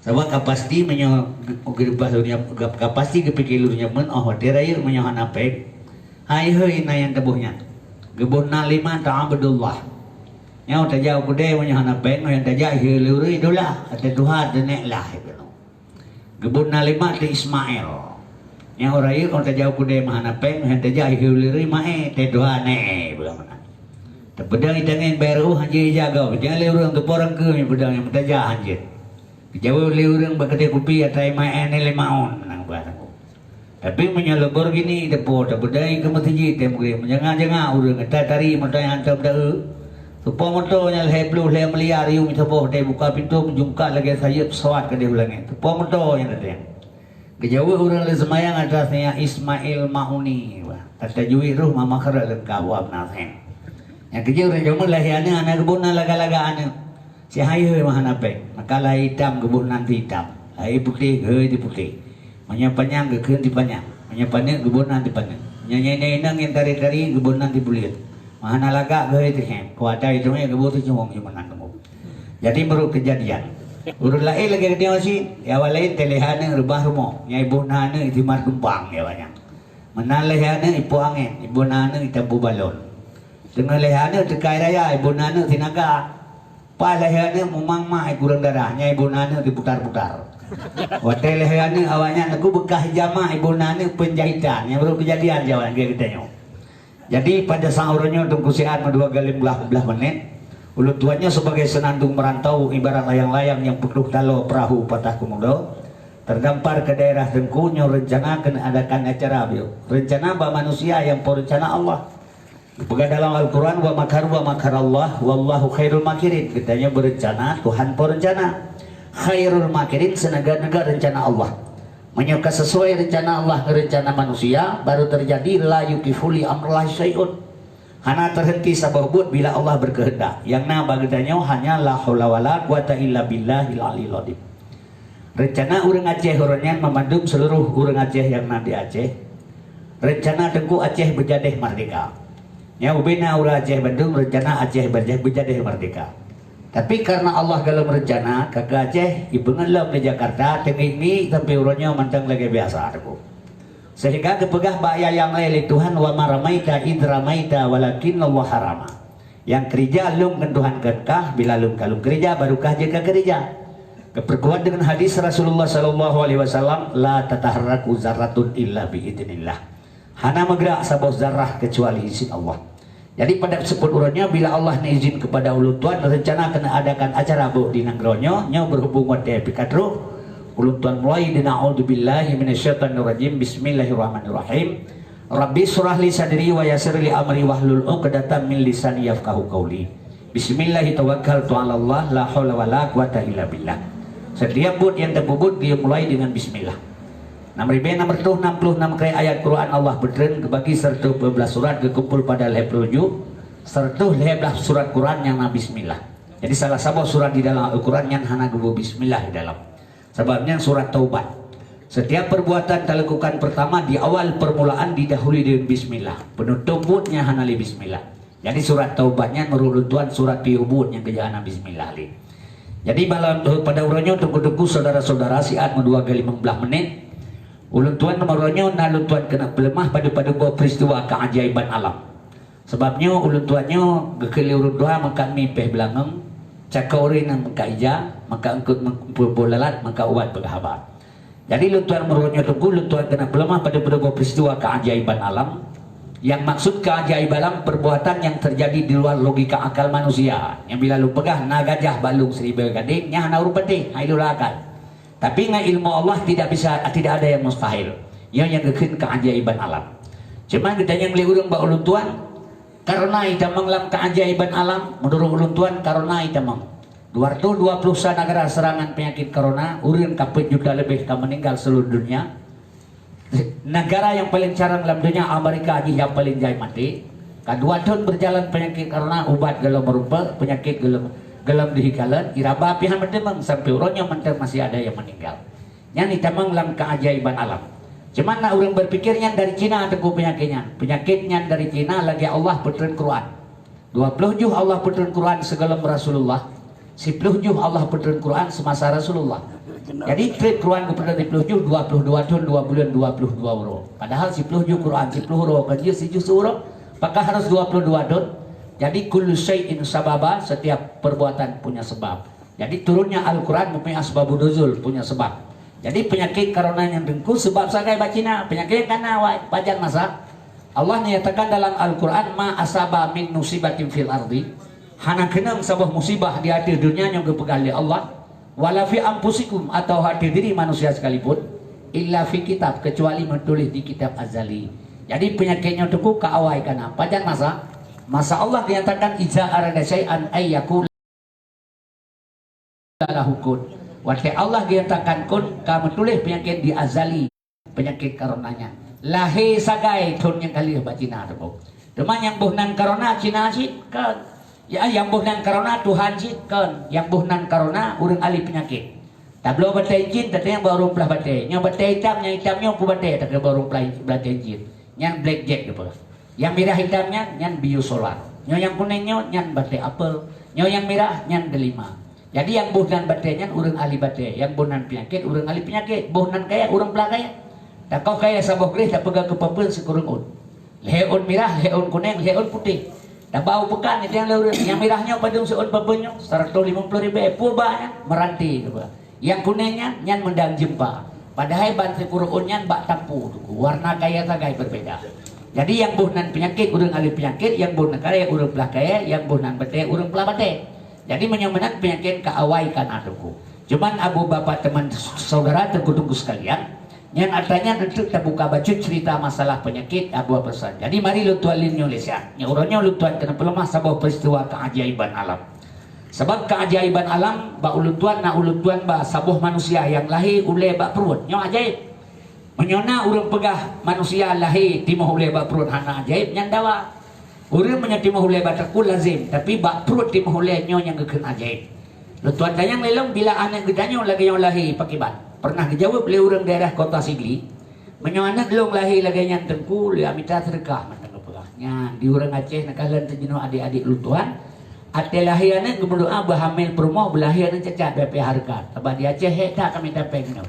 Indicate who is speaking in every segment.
Speaker 1: Sebab kapasti menyo gerpas dunia kapasti kepikir lunya men oh deraya menyo hanapek. Hai heuy nayan tebuhnya. Gebunna lima ta'abudullah. Nya ta jauh kude menyo hanapek yang ta jauh heuleur idola ate Tuhan denek lah gitu. Gebunna lima ti Ismail. Nya ora ieu ta jauh kude mah hanapek yang ta jauh heuleur mae te Tuhan ne bilang. Teu pedang itangen baru hanjir jaga. Jangan leurang tu porang ke pedang yang mutaja hanjir. Jauh liurang bakatnya kopi atai main ele maon nang bahasa. Tapi menyelebor gini depo bedai ke masjid temui menjangan-jangan urang kata tari motor yang hantam dah. Supo motor nya le blue le meliar riu mitopo dai buka pintu menjungka lagi saya pesawat ke dia ulangi. Supo motor yang ada. Kejauh urang le semayang atasnya Ismail Mauni. Kata jui ruh mama khara lengkap wab nasen. Yang kejauh urang jauh lahiannya anak kebun laga-lagaannya. Si hayu mah hanapek, makalah hitam kebun nanti hitam, hai putih di putih, menyapanya gekeun di panjang, menyapanya kebun nanti panjang, nyanyi nang yang tari-tari kebun nanti buliat, mahana laga di hem, kuada itu nya kebun tu cuma menang kamu. Jadi baru kejadian, urut lain lagi dia masih, ya walain telehana rubah rumah, nyai ibu nana itu mar gempang ya banyak, menalehana ibu angin, ibu nana itu balon, tengah lehana tekai raya ibu nana tinaga. Palehane memang mah kurang darahnya ibu nana diputar-putar. Hotel lehane awalnya aku bekah jamaah ibu nana penjahitan yang baru kejadian jalan kayak gitu. Jadi pada sahurnya untuk kusian 2 kali belah menit. Ulut tuanya sebagai senandung merantau ibarat layang-layang yang penuh talo perahu patah komodo. Terdampar ke daerah Tengkunya rencanakan adakan acara bio. Rencana bah manusia yang perencana Allah. Bukan dalam Al-Quran wa makarallah wallahu khairul makirin. Katanya berencana Tuhan perencana. Khairul makirin senaga-naga rencana Allah. Menyuka sesuai rencana Allah ke rencana manusia baru terjadi la yukifuli amrullah syai'un. Hana terhenti sabah buat bila Allah berkehendak. Yang nama katanya hanya la haula wala quwata illa billahil aliyil azim. Rencana urang Aceh orangnya memandung seluruh urang Aceh yang nanti Aceh. Rencana Tengku Aceh berjadeh merdeka. Ya ubina ura Aceh Bandung rencana Aceh berjadeh merdeka. Tapi karena Allah kalau merencana kakak Aceh ibu ngelam di Jakarta tengimi sampai uranya mantang lagi biasa aku. Sehingga kepegah bahaya yang lain Tuhan wa maramaita idramaita walakin Allah harama. Yang kerja lum kan Tuhan kenkah bila lum kalung kerja barukah jika kerja. Keperkuat dengan hadis Rasulullah sallallahu alaihi wasallam la tataharraku zarratun illa biidznillah. Hana megera sabah zarah kecuali izin Allah. Jadi pada sebut urutnya bila Allah izin kepada ulut tuan rencana kena adakan acara bu di nangronyo nya berhubungan dengan pikatru ulut tuan mulai dina a'udzubillahi minasyaitonirrajim bismillahirrahmanirrahim. Rabbi surah li sadri wa yassir li amri wahlul 'uqdatam min lisani yafqahu qawli. Bismillahi tawakkaltu 'ala Allah la haula wala quwata illa billah. Setiap bud yang terbubut dia mulai dengan bismillah. Nomor 66 kali ayat Quran Allah berderen kebagi serta 12 surat kekumpul pada level 7 serta 12 surat Quran yang nabi bismillah. Jadi salah satu surat di dalam Al-Quran yang hana gebu bismillah di dalam. Sebabnya surat taubat. Setiap perbuatan dilakukan pertama di awal permulaan didahului dengan bismillah. Penutupnya hana li bismillah. Jadi surat taubatnya menurut Tuhan surat piubun yang kejahana bismillah li. Jadi pada urutnya untuk saudara-saudara siat 2 kali 15 menit. Ulun tuan nomornya nalun tuan kena pelemah pada peristiwa keajaiban alam. Sebabnya ulun tuannya gekeli urut doa maka mipeh belangeng cakauri nang maka ija maka engkut bolalat maka ubat berhabat. Jadi ulun tuan nomornya tunggu ulun tuan kena pelemah pada peristiwa keajaiban alam. Yang maksud keajaiban alam perbuatan yang terjadi di luar logika akal manusia. Yang bila lu pegah nagajah balung seribu gading nya hana urut penting haidul akal. Tapi dengan ilmu Allah tidak ada yang mustahil. Yang gekeun keajaiban alam. Cuma kita yang liurang ba ulun tuan karena ita menglam keajaiban alam menurut ulun tuan karena ita meng 220 negara serangan penyakit corona urang kapet juta lebih ka meninggal seluruh dunia. Negara yang paling carang dalam dunia Amerika aja yang paling jai mati. Kedua tahun berjalan penyakit corona ubat gelam merupa penyakit gelam dihikalan iraba pihan mentemang sampai urangnya mentang masih ada yang meninggal. Yang ditamang dalam keajaiban alam. Cuman nak orang berpikirnya dari Cina teguh penyakitnya dari Cina lagi Allah puteran Quran 20 juh Allah puteran Quran segala Rasulullah 10 juh Allah puteran Quran semasa Rasulullah Jadi trip Quran kepada 27 22 tahun 2 bulan 22 euro. Padahal 10 Quran 10 euro kerja 7 euro, apakah harus 22 tahun? Jadi kullu syai'in sababa, setiap perbuatan punya sebab. Jadi turunnya Al-Quran mempunyai asbabun nuzul, punya sebab. Jadi penyakit karena yang dengku sebab sagai bacina, penyakit karena wajan masa. Allah nyatakan dalam Al-Quran ma asaba min musibatin fil ardi, hana kenang sebuah musibah di hati dunia yang dipegang oleh Allah, wala fi ampusikum, atau hati diri manusia sekalipun, illa fi kitab, kecuali menulis di kitab azali. Jadi penyakitnya dengku kaawai karena wajan masa Allah dinyatakan iza arada syai'an ayyakul lahukun. Waktu Allah dinyatakan kun, kamu tulis penyakit di azali, penyakit karonanya. Lahir sagai tun yang kali bacina tu. Teman yang buhnan karona Cina sih kan. Ya yang buhnan karona Tuhan sih kan. Yang buhnan karona urang ahli penyakit. Tak belum batai jin, tak yang baru pelah batai. Yang batai hitamnya pu batai, tak baru pelah batai jin. Yang blackjack tu. Yang merah hitamnya nyan biosolar. Yang kuningnya nyan batai apel. Yang merah nyan delima. Jadi yang buhnan batai nyan urang ahli batai. Yang buhnan penyakit urang ahli penyakit. Buhnan kaya urang pelah kaya. Tak kau kaya sabah gres tak pegang kepapel sekurang un. Leon merah, leon kuning, leon putih. Tak bau pekan itu yang leureun. Yang merahnya padung seun papelnya 150.000 purba meranti. Yang kuningnya nyan mendang jempa. Padahal bantu kurun nyan bak tampu. Warna kaya sagai berbeda. Jadi yang buhnan penyakit urang ahli penyakit, yang buhnan kaya urang pelah kaya, yang buhnan bate urang pelah bate. Jadi menyamakan penyakit kaawai kan aduku. Cuman abu bapak teman saudara terkutunggu sekalian, yang artinya tentu kita buka baju cerita masalah penyakit abu pesan. Jadi mari lu tuan Indonesia. Yang urangnya lu tuan kena pelemah sebuah peristiwa keajaiban alam. Sebab keajaiban alam ba ulu tuan na ulu tuan ba sebuah manusia yang lahir ule ba perut. Yang ajaib. Menyona urang pegah manusia lahir timah ule ba perut hana ajaib yang dawa. Urang punya timah ule ba terkul lazim, tapi ba perut timah ule nyo yang gekeun ajaib. Lu tuan dayang lelong bila anak gedanya lagi yang lahir pakai ban. Pernah dijawab oleh orang daerah kota Sigli, menyoanak long lahir lagi yang tengku, dia minta sedekah mantang kepegahnya. Di orang Aceh nakalan terjenuh adik-adik lutuan, ate lahirannya berdoa berhamil perumah belahiran cacat BP harga. Sebab di Aceh tak kami minta pengno.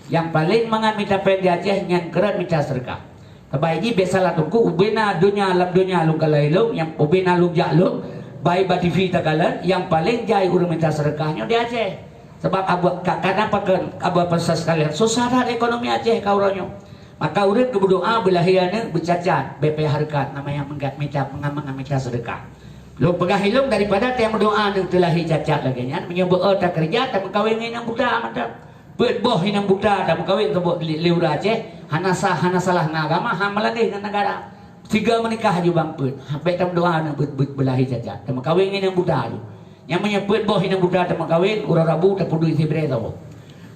Speaker 1: Yang paling mangan minta peng di Aceh yang keren minta sedekah. Sebab ini besalah tengku ubena dunia alam dunia lung kalailung, yang ubena lung jaklung, bayi bativi takalan, yang paling jai orang minta sedekahnya di Aceh. Sebab karena abu pesas sekalian susah ekonomi Aceh kauronyo. Maka urang berdoa belahirannya bercacat BP harkat namanya minta mengambil sedekah. Lu pegah hilung daripada tiang berdoaនឹងterlahir cacat lagi nya menyebut tak kerja tak kawin nang budak mantap. Beut boh nang budak tak kawin tebok liura Aceh hana salah agama hamal lagi nang negara. 3 menikah aja bang peut. Sampai tak berdoa nang belahir cacat. Tak kawin nang budak tu. Yang menyebut boh hinang budak tak kawin urang rabu tak peduli sibre tau.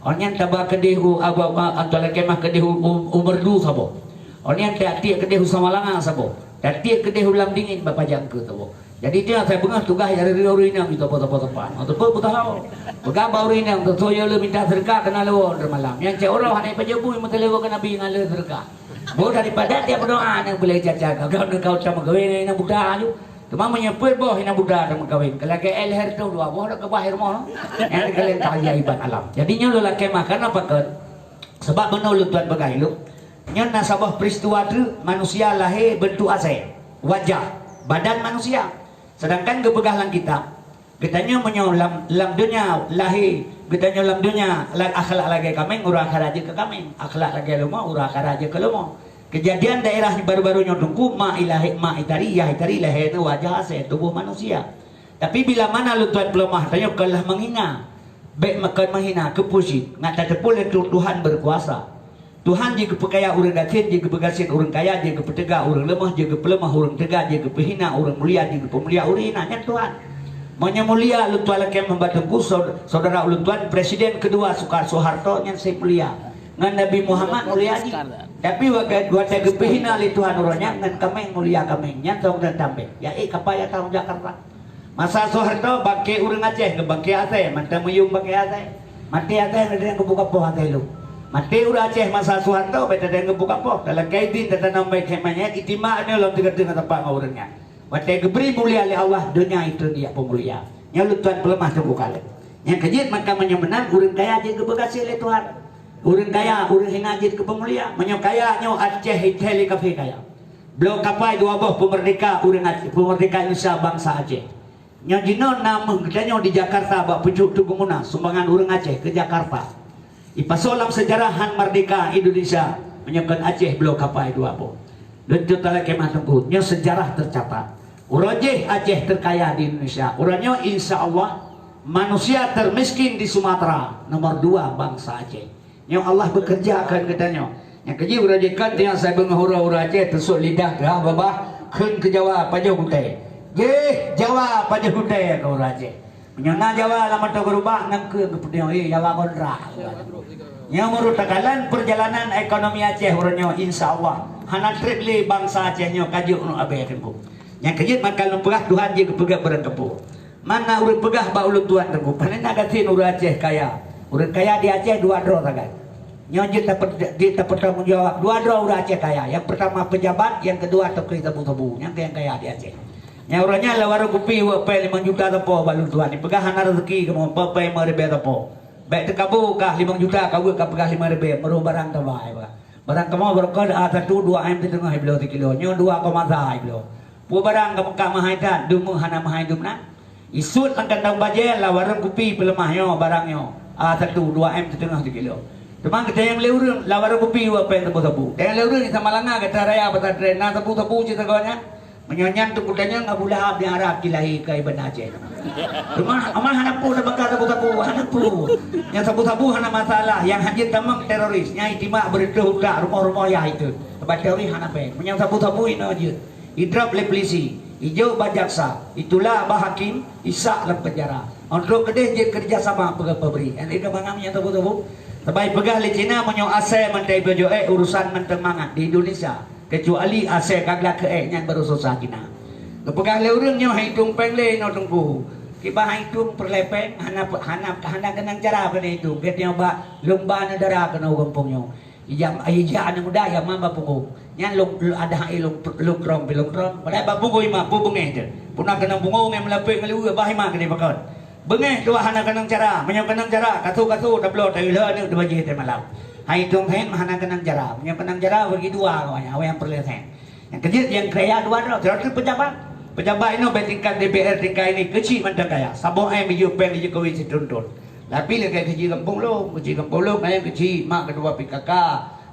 Speaker 1: Onyan tabak kedehu antara kemah kedehu umerdu sabo. Onyan tak tiak kedehu Samalanga sabo. Tak tiak kedehu lam dingin bapa jangke tau. Jadi dia saya bengah tugas dari urinang itu apa-apa. Atau pun tahu. Begapa urinang tu soyo le minta sedekah kena lewo malam. Yang cek orang hanai pajebu minta lewo kena bi ngale sedekah. Bo daripada dia berdoa nang boleh jaga kau sama kawin nang budak tu. Cuma menyebut boh hina budak dan kawin. Kalau ke elher tu dua boh dak ke bahir moh. Yang kalian tajaiban alam. Jadinya lu laki makan apa kan? Sebab menurut tuan begailu. Nya nasabah peristiwa tu manusia lahir bentuk asal, wajah, badan manusia. Sedangkan kebegahlan kitanya menyolam lam dunia lahir, kitanya lam dunia akhlak lagi kami urang karaja ke kami, akhlak lagi lemo urang karaja ke lemo. Kejadian daerah baru-barunya tunggu ma itari lahirnya wajah asal tubuh manusia. Tapi bila mana lu tuan pelemah tanya kalah menghina, baik makan menghina kepusit, ngata tepul itu Tuhan berkuasa. Tuhan jika perkaya orang datin, jika bergasin orang kaya, jika bertegak orang lemah, jika pelemah orang tegak, jika berhina orang mulia, jika pemulia orang hina. Yang Tuhan maunya mulia lu tuan laki membantu saudara lu tuan presiden kedua Soeharto yang saya mulia. Ngan Nabi Muhammad mulia aja. Tapi waktu kepihina li Tuhan orangnya ngan kami mulia kami nyantong dan tambe. Ya kapaya tahun Jakarta. Masa Soeharto bangke urang Aceh ke bangke Aceh, mantang meyung bangke Aceh. Mati Aceh ada yang kebuka poh Aceh lu. Mati urang Aceh masa Soeharto beda ada yang kebuka poh. Dalam kaidin tata nama kemanya itima ini lalu tiga tempat ngurangnya. Waktu keberi mulia oleh Allah dunia itu dia pemulia. Nyalu Tuhan pelemah tunggu kali. Yang kejit maka menyemenan urang kaya je ke bekasi oleh Tuhan. Urang kaya, urang hingajit ke pemulia. Menyo kaya nyo Aceh hiteli kafe kaya. Belum kapai dua buah pemerdeka urang Aceh, pemerdeka Indonesia bangsa Aceh. Nyo jino nama gedanya di Jakarta bak pucuk tu gumuna sumbangan urang Aceh ke Jakarta. Ipasolam sejarahan merdeka Indonesia menyokan Aceh belum kapai dua buah. Dan tala kemah tengku nyo sejarah tercatat. Urajeh Aceh terkaya di Indonesia. Urangnya insya Allah manusia termiskin di Sumatera nomor 2 bangsa Aceh. Yang Allah bekerjakan katanya. Yang keji urajekan tiang saya bengahura Aceh tersuk lidah ke babah keun ke Jawa pada hutai. Ye Jawa pada hutai ke Aceh. Menyana Jawa lama tak berubah ngangkeun ke pediang Jawa kontra. Yang merutakalan perjalanan ekonomi Aceh urangnya insya Allah hana trip li bangsa Aceh nyo kajuk nu abe tempo. Yang keji maka lumpah Tuhan je kepegak berengkepu. Mana urang pegah ba ulun tuan tengku panen agatin urang Aceh kaya. Urang kaya di Aceh 2 dro tagan. Nyo kita bertanggung jawab 2 dro urang Aceh kaya. Yang pertama pejabat, yang kedua tokoh tebu-tebu. Yang kaya di Aceh. Yang urangnya lawar kupi wa pe 5 juta tepo ba ulun tuan. Ni pegah hana rezeki ke mo pe 5.000 tepo. Baik tekabu kah 5 juta kau ka pegah 5.000 meru barang tabai ba. Barang kamu berkod A1 2 m di tengah belau 3 kilo. Nyo 2,3 kilo. Pu barang kamu ka mahaitan dumu hana mahaidumna. Isut langkan tahu baje lah warung kopi pelemahnya barangnya A1 2 m setengah 3 kilo. Cuma kita yang leurun lah warung kopi apa yang tebu-tebu. Yang leurun ni sama langa kata raya kata tren na tebu-tebu cerita kawannya. Menyonyan tu kudanya Abu Lahab di Arab dilahi ke Ibn Aceh. Cuma amal hanapu dah bakal tebu-tebu hanapu. Yang tebu-tebu hana masalah, yang hajit tamang teroris, nyai timak berdedah udah rumah-rumah ya itu. Sebab teroris hanape. Yang tebu-tebu ini aja. Idrap le polisi. Hijau bajaksa, itulah bahakim isak dalam penjara. Untuk kedih je kerjasama pegah-peberi. Yang itu mengamnya tahu-tahu. Sebaik pegah le Cina menyo ase mentai bejo urusan menteng mangat di Indonesia. Kecuali ase kagak ke yang berusaha Cina. Pegah le urangnya hitung pengle no tunggu. Kiba hitung perlepeng hana kenang cara pada itu. Ketnya ba lomba negara kena kampungnya. Ija anu muda ya mamba punggu. Yang ada lung krom pada ba punggu ima pu bengeh je. Punah kena punggu ngem lepek ngelu ba ima kene bakon. Bengeh dua hana kenang cara, menyo kenang cara katu tablo taila ni dua je te malam. Hai tung hen hana kenang cara, menyo kenang cara bagi dua kawannya awe yang perlesen. Yang kejit yang kaya 2 dro, terus pejabat. Pejabat ini tingkat DPR tingkat ini kecil mentang kaya. Sabong ai biju pen di Jokowi situntun. Tapi lagi kecil kampung lo ayah kecil mak kedua PKK,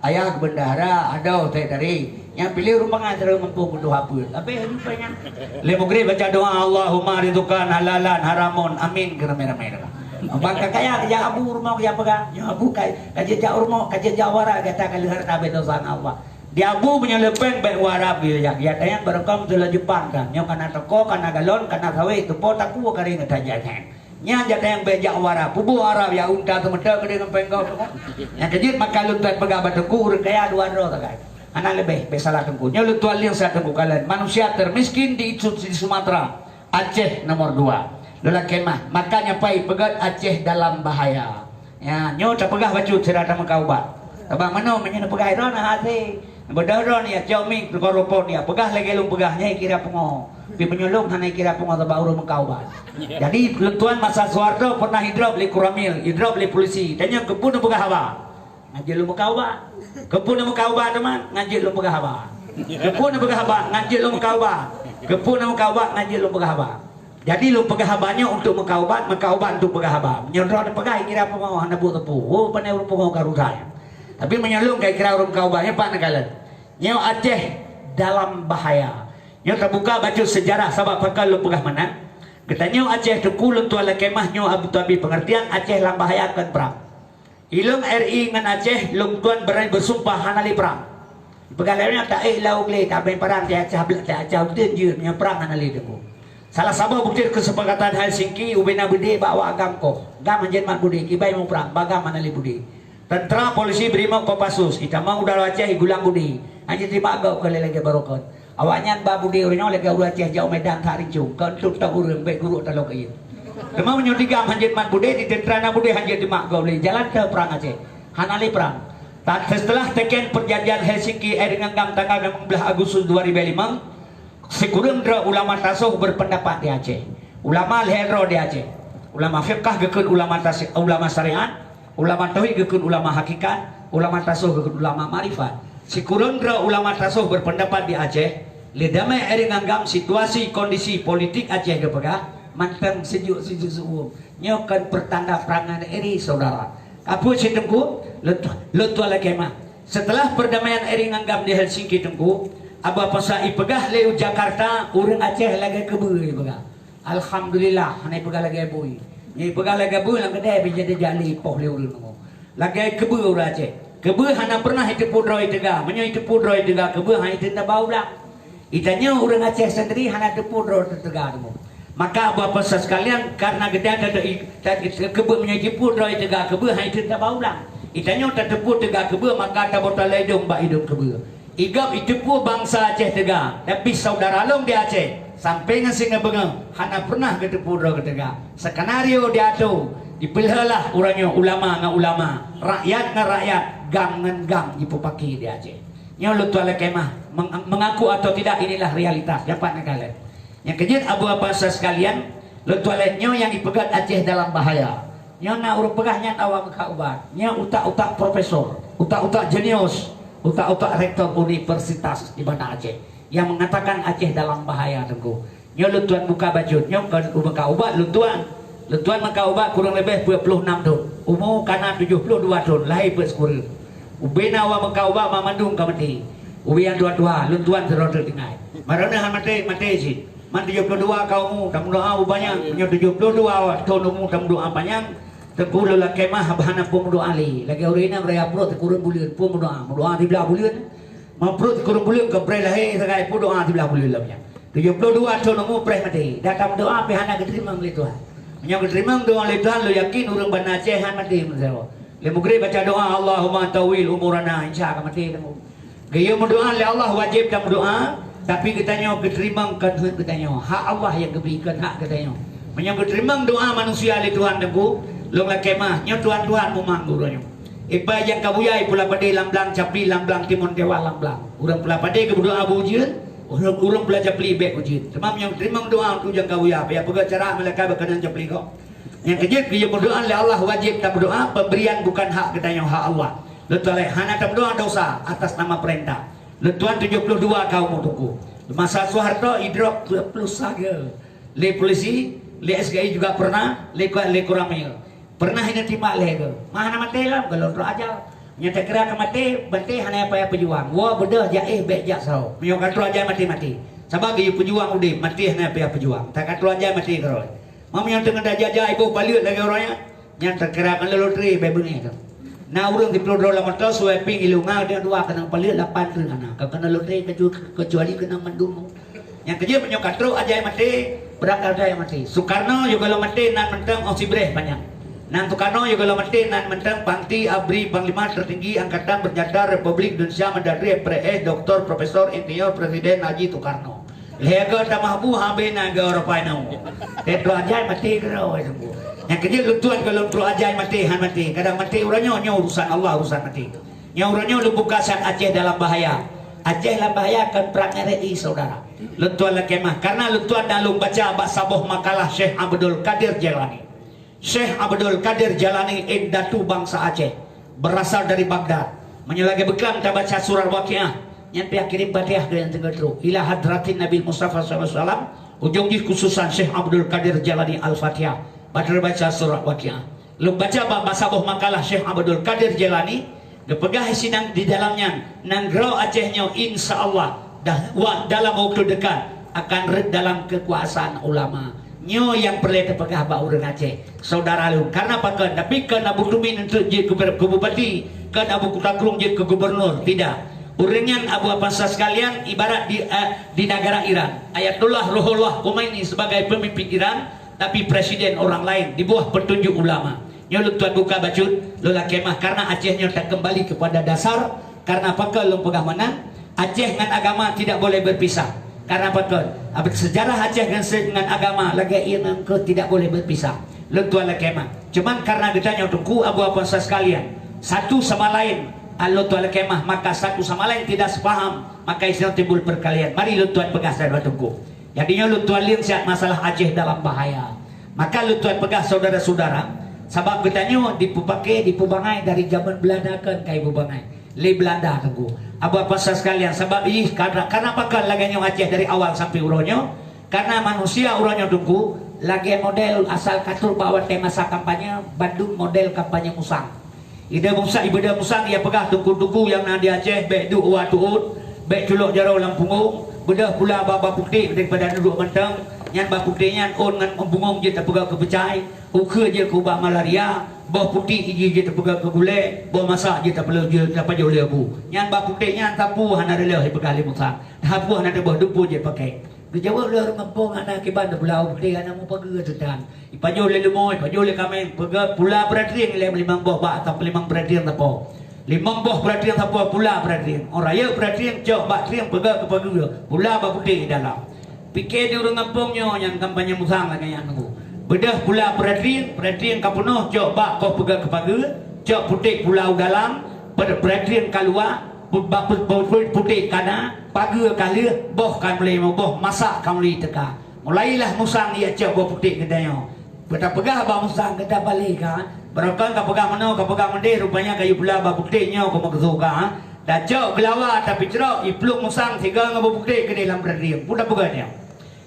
Speaker 1: ayah ke bendahara, ada teh dari yang pilih rumah ngantar mampu kudu hapus. Tapi rupanya lemugri baca doa Allahumma ridzukan halalan haramun amin gerame-rame. Bangka kaya kerja abu rumah kerja pegah, ya abu kerja jauh rumah kerja jawara kata kali harta bedosan Allah. Di abu punya lepeng baik warap gitu ya. Ya tayang berkam telah Jepang kan. Yang kana toko, kana galon, kana sawe itu potaku kari ngetajajan. Nya jata yang bejak wara pubu Arab ya unta temeda gede ngempeng kau yang kejit maka lutuan pegabat tengku urang kaya 2 dro tak anak lebih besalah tengku nya lutuan yang saya tengku kalian manusia termiskin di Sumatera Aceh nomor 2 dola kemah makanya pai pegat Aceh dalam bahaya ya nyo tak pegah bacut serata mengkaubat tabang mano menyana pegah ron hati bedahron ya joming koropon ya pegah lagi lung pegahnya kira pengo pi penyulung hana kira pengo tabang urang mengkaubat. Jadi lentuan masa Soeharto pernah hidrop li Kuramil, hidrop li polisi. Tanya kebun buka hawa. Ngaji lu muka hawa. Kebun muka hawa teman, ngaji lu muka hawa. Kebun buka hawa, ngaji lu muka hawa. Kebun muka hawa, ngaji lu muka hawa. Jadi lu pegah habanya untuk muka obat untuk pegah haba. Nyondro pegah kira pengo hana bu tepu. Oh panai urang pengo karusaya. Tapi menyelung kayak kira urang muka obatnya pak nagalan. Nyau Aceh dalam bahaya. Nyau terbuka baca sejarah sabab pakal lu pegah mana. Katanya Aceh tekulun tuala kemahnya Abu Dhabi pengertian Aceh dalam bahaya akan perang. Ilung RI dengan Aceh lung tuan berani bersumpah hanali perang. Pegalanya tak lauk le tak main perang dia Aceh utin je punya perang hanali deku. Salah satu bukti kesepakatan Helsinki ubena budi bawa agam ko. Gam anjen mak budi kibai mau perang bagam hanali budi. Tentera polisi Brimob Kopassus itama udara Aceh gulang budi. Anjen dibagau kali lagi barokot. Awaknya babudi urang lagi urang Aceh jauh Medan tak rincung kentut tak urang baik guru tak lokai. Demam menyodiga hanjit mat bude di tentera na bude hanjit dimak gauli jalan ke perang Aceh. Hanali perang. Tak setelah teken perjanjian Helsinki dengan gam tanggal 16 Agustus 2005 sekurang ulama tasawuf berpendapat di Aceh. Ulama lehero di Aceh. ulama fiqh gekeun ulama syariat, ulama tauhid gekeun ulama hakikat, ulama tasawuf gekeun ulama marifat. Si kurangdra ulama tasawuf berpendapat di Aceh, lidamai eri nganggam situasi kondisi politik Aceh gepegah manteng sejuk suum. Nyokan pertanda perangan eri saudara. Apu si tengku letu ala kemah. Setelah perdamaian eri nganggam di Helsinki tengku, aba pasa ipegah leu Jakarta, urang Aceh lagi kebeui pegah. Alhamdulillah, hanai pegah lagi bui. Ni pegah lagi bui lang kedai jadi jali poh leu urang. Lagi kebeui urang Aceh. Kebeui hana pernah itu pudroi tega, menyo itu pudroi tega kebeui hana itu bau belang. Itanya urang Aceh sendiri hana itu pudroi tega temu. Maka bapak sekalian karena kita ada kebeui menyo itu pudroi tega kebeui hana itu bau belang. Itanya tetepu tega kebeui maka ta botol hidung ba hidung kebeui. Igap itu pun bangsa Aceh tega, tapi saudara long di Aceh sampai ngasih ngebengeng, hana pernah ketepu dro ketega. Skenario dia tu dipilihlah orangnya ulama ngan ulama, rakyat ngan rakyat, gang ngan gang dipupaki di Aceh. Nyo lutu ala kemah mengaku atau tidak inilah realitas. Dapat kalian. Yang kejut abu apa sekalian, lutu ala nyo yang dipegat Aceh dalam bahaya. Nyo na urut pegahnya awak kaubat. Nyo utak-utak profesor, utak-utak jenius. Utak-utak rektor universitas di Banda Aceh yang mengatakan Aceh dalam bahaya tengku. Nyo lutuan buka baju, nyo kan muka ubat lutuan muka ubat kurang lebih 26 tahun. Umur kana 72 tahun lahir bersekurang. Ubena wa muka ubat mamandung ka mati. Ubian dua-dua lutuan terus dengai. Marana han mati sih. Man 72 kaumu tam doa ubanya nyo 72 tahun umur tam doa panjang. Tengku la kemah bahana pung doa ali lagi urina raya pro kurang bulian pung doa di belah bulian ma pro kurang bulian ke pre lahe sagai pung doa di belah bulian lamnya 72 tahun umur pre mati datang doa pihana keterima oleh Tuhan nya keterima doa oleh Tuhan lo yakin urang Banda Aceh han mati mensewa le mugri baca doa Allahumma tawil umurana insya Allah mati temu gaya mendoa le Allah wajib dan doa tapi kitanya keterima kan kitanya hak Allah yang diberikan hak kitanya menyambut terima doa manusia le Tuhan tengku long la kemah nyo tuan-tuan mumang gurunya ipa yang kabuyai pula pade lamblang capli lamblang timon dewa lamblang urang pula pade ke doa bujieun urang pula capli bek bujieun tamam yang terima doa untuk yang kabuyai ya pega cara mereka berkenan capli kok yang kejut dia berdoa le Allah wajib tak berdoa pemberian bukan hak katanya hak Allah letuan hana tak berdoa dosa atas nama perintah letuan 72 kaum tuku masa Soeharto idrok plus saja le polisi le SGI juga pernah le kuramil pernah ini timak lego mana mati lah kalau doa aja nyata kira ke mati bantai hanya apa ya pejuang wah bedah jaih bek jak sau menyokat doa aja mati sabab dia pejuang udah mati hanya apa ya pejuang tak kat doa aja mati kalau mau yang tengah dah jajah ibu balik lagi orangnya nyata kira kan lotri bebeni itu nah urang di pelodro lama tahu sweeping ilunga dia dua kena balik 8 tu kana kena lotri kecuali kena mendung yang kerja menyokat doa aja mati berangkat aja mati Soekarno juga lo mati nan mentang osibreh banyak Nan Soekarno juga mati nan mentang Pangti Abri Panglima tertinggi Angkatan Bersenjata Republik Indonesia Mendagri MPRS Dr. Profesor Insinyur Presiden Haji Soekarno. Lega tamahbu habe naga orapainau. Tetro ajai mati kero itu. Yang kerja lutuan kalau tro ajai mati han mati. Kadang mati urangnya nya urusan Allah urusan mati. Nya urangnya lu buka saat Aceh dalam bahaya. Aceh dalam bahaya kan perang RI saudara. Lutuan la kemah karena lutuan dalam baca sabuh makalah Syekh Abdul Qadir Jailani. Syekh Abdul Qadir Jailani Indatu bangsa Aceh berasal dari Baghdad menyelagi bekam tak baca surah Waqiah yang pihak kirim Fatihah dengan tengah teru ila hadratin Nabi Mustafa SAW ujung di khususan Syekh Abdul Qadir Jailani Al-Fatihah baca surah Waqiah lu baca bahasa boh makalah Syekh Abdul Qadir Jailani dipegah sidang di dalamnya nanggro Acehnya insya Allah dalam waktu dekat akan red dalam kekuasaan ulama nyo yang perlu terpegah ba urang Aceh saudara lu karena apa kan tapi kan Abu Tumin untuk je ke bupati kan Abu Kutakrung je ke gubernur tidak urangnya Abu Apasa sekalian ibarat di negara Iran Ayatullah Ruhollah Khomeini sebagai pemimpin Iran tapi presiden orang lain di bawah petunjuk ulama nyo lu tuan buka bacut lu la kemah karena Acehnya tak kembali kepada dasar karena apa kan lu pegah menang Aceh dengan agama tidak boleh berpisah karena betul, sejarah Aceh dengan agama lagi yang tidak boleh berpisah. Lentuan kemah. Cuman karena ditanya tunggu abu apa sekalian, satu sama lain, lentuan kemah maka satu sama lain tidak sepaham, maka istilah timbul perkalian. Mari lentuan pegas dan tunggu. Jadinya lentuan lihat masalah Aceh dalam bahaya. Maka lu tuan pegah saudara-saudara, sebab katanya dipakai dipubangai dari zaman Belanda kan kai pubangai. Le Belanda tunggu. Apa pasal sekalian sebab ih karena pakai lagi Aceh dari awal sampai uronyo. Karena manusia uronyo tunggu lagi model asal katur bawa tema masa kampanye Bandung model kampanye musang. Ida musang ia pegah tuku-tuku yang di Aceh bek du wa tuut, bek culuk jarau Lampunggung, bedah pula baba putih daripada duduk mentang. Nyan ba putih nyan on ngan membungong je tak pegah ke pecai, uke je ke ubah malaria, bah putih iji je tak pegah ke gulai, bah masak je tak perlu je tak payah oleh abu. Nyan ba putih nyan tapu hana rela he pegah le musang. Tapu hana de bah dupu je pakai. Dia jawab le ngempong hana kiban de pulau putih hana mu pagi sedan. Ipajo le lemoy, ipajo le kamen pegah pula beradring le limang boh ba atau limang beradring tapo. Limang boh beradring tapo pula beradring. Orang raya beradring jauh ba tring pegah ke pagi pula ba putih dalam. Pikir di orang kampungnya yang kampanye musang lagi yang nunggu. Bedah pula perhatian kapunuh jok bak kau pegang kepaga, jok putih pulau dalam, perhatian keluar, putih kana, paga kali, boh kan boleh boh masak kan boleh teka. Mulailah musang dia jok boh putih kedanya. Kita pegah bak musang kita balik kan. Berapa kau pegang mana kau pegang mende rupanya kayu pula bak putihnya kau mau kesuka. Dah jok gelawa tapi cerok ipluk musang tiga ngabo putih ke dalam perhatian. Pudah pegahnya.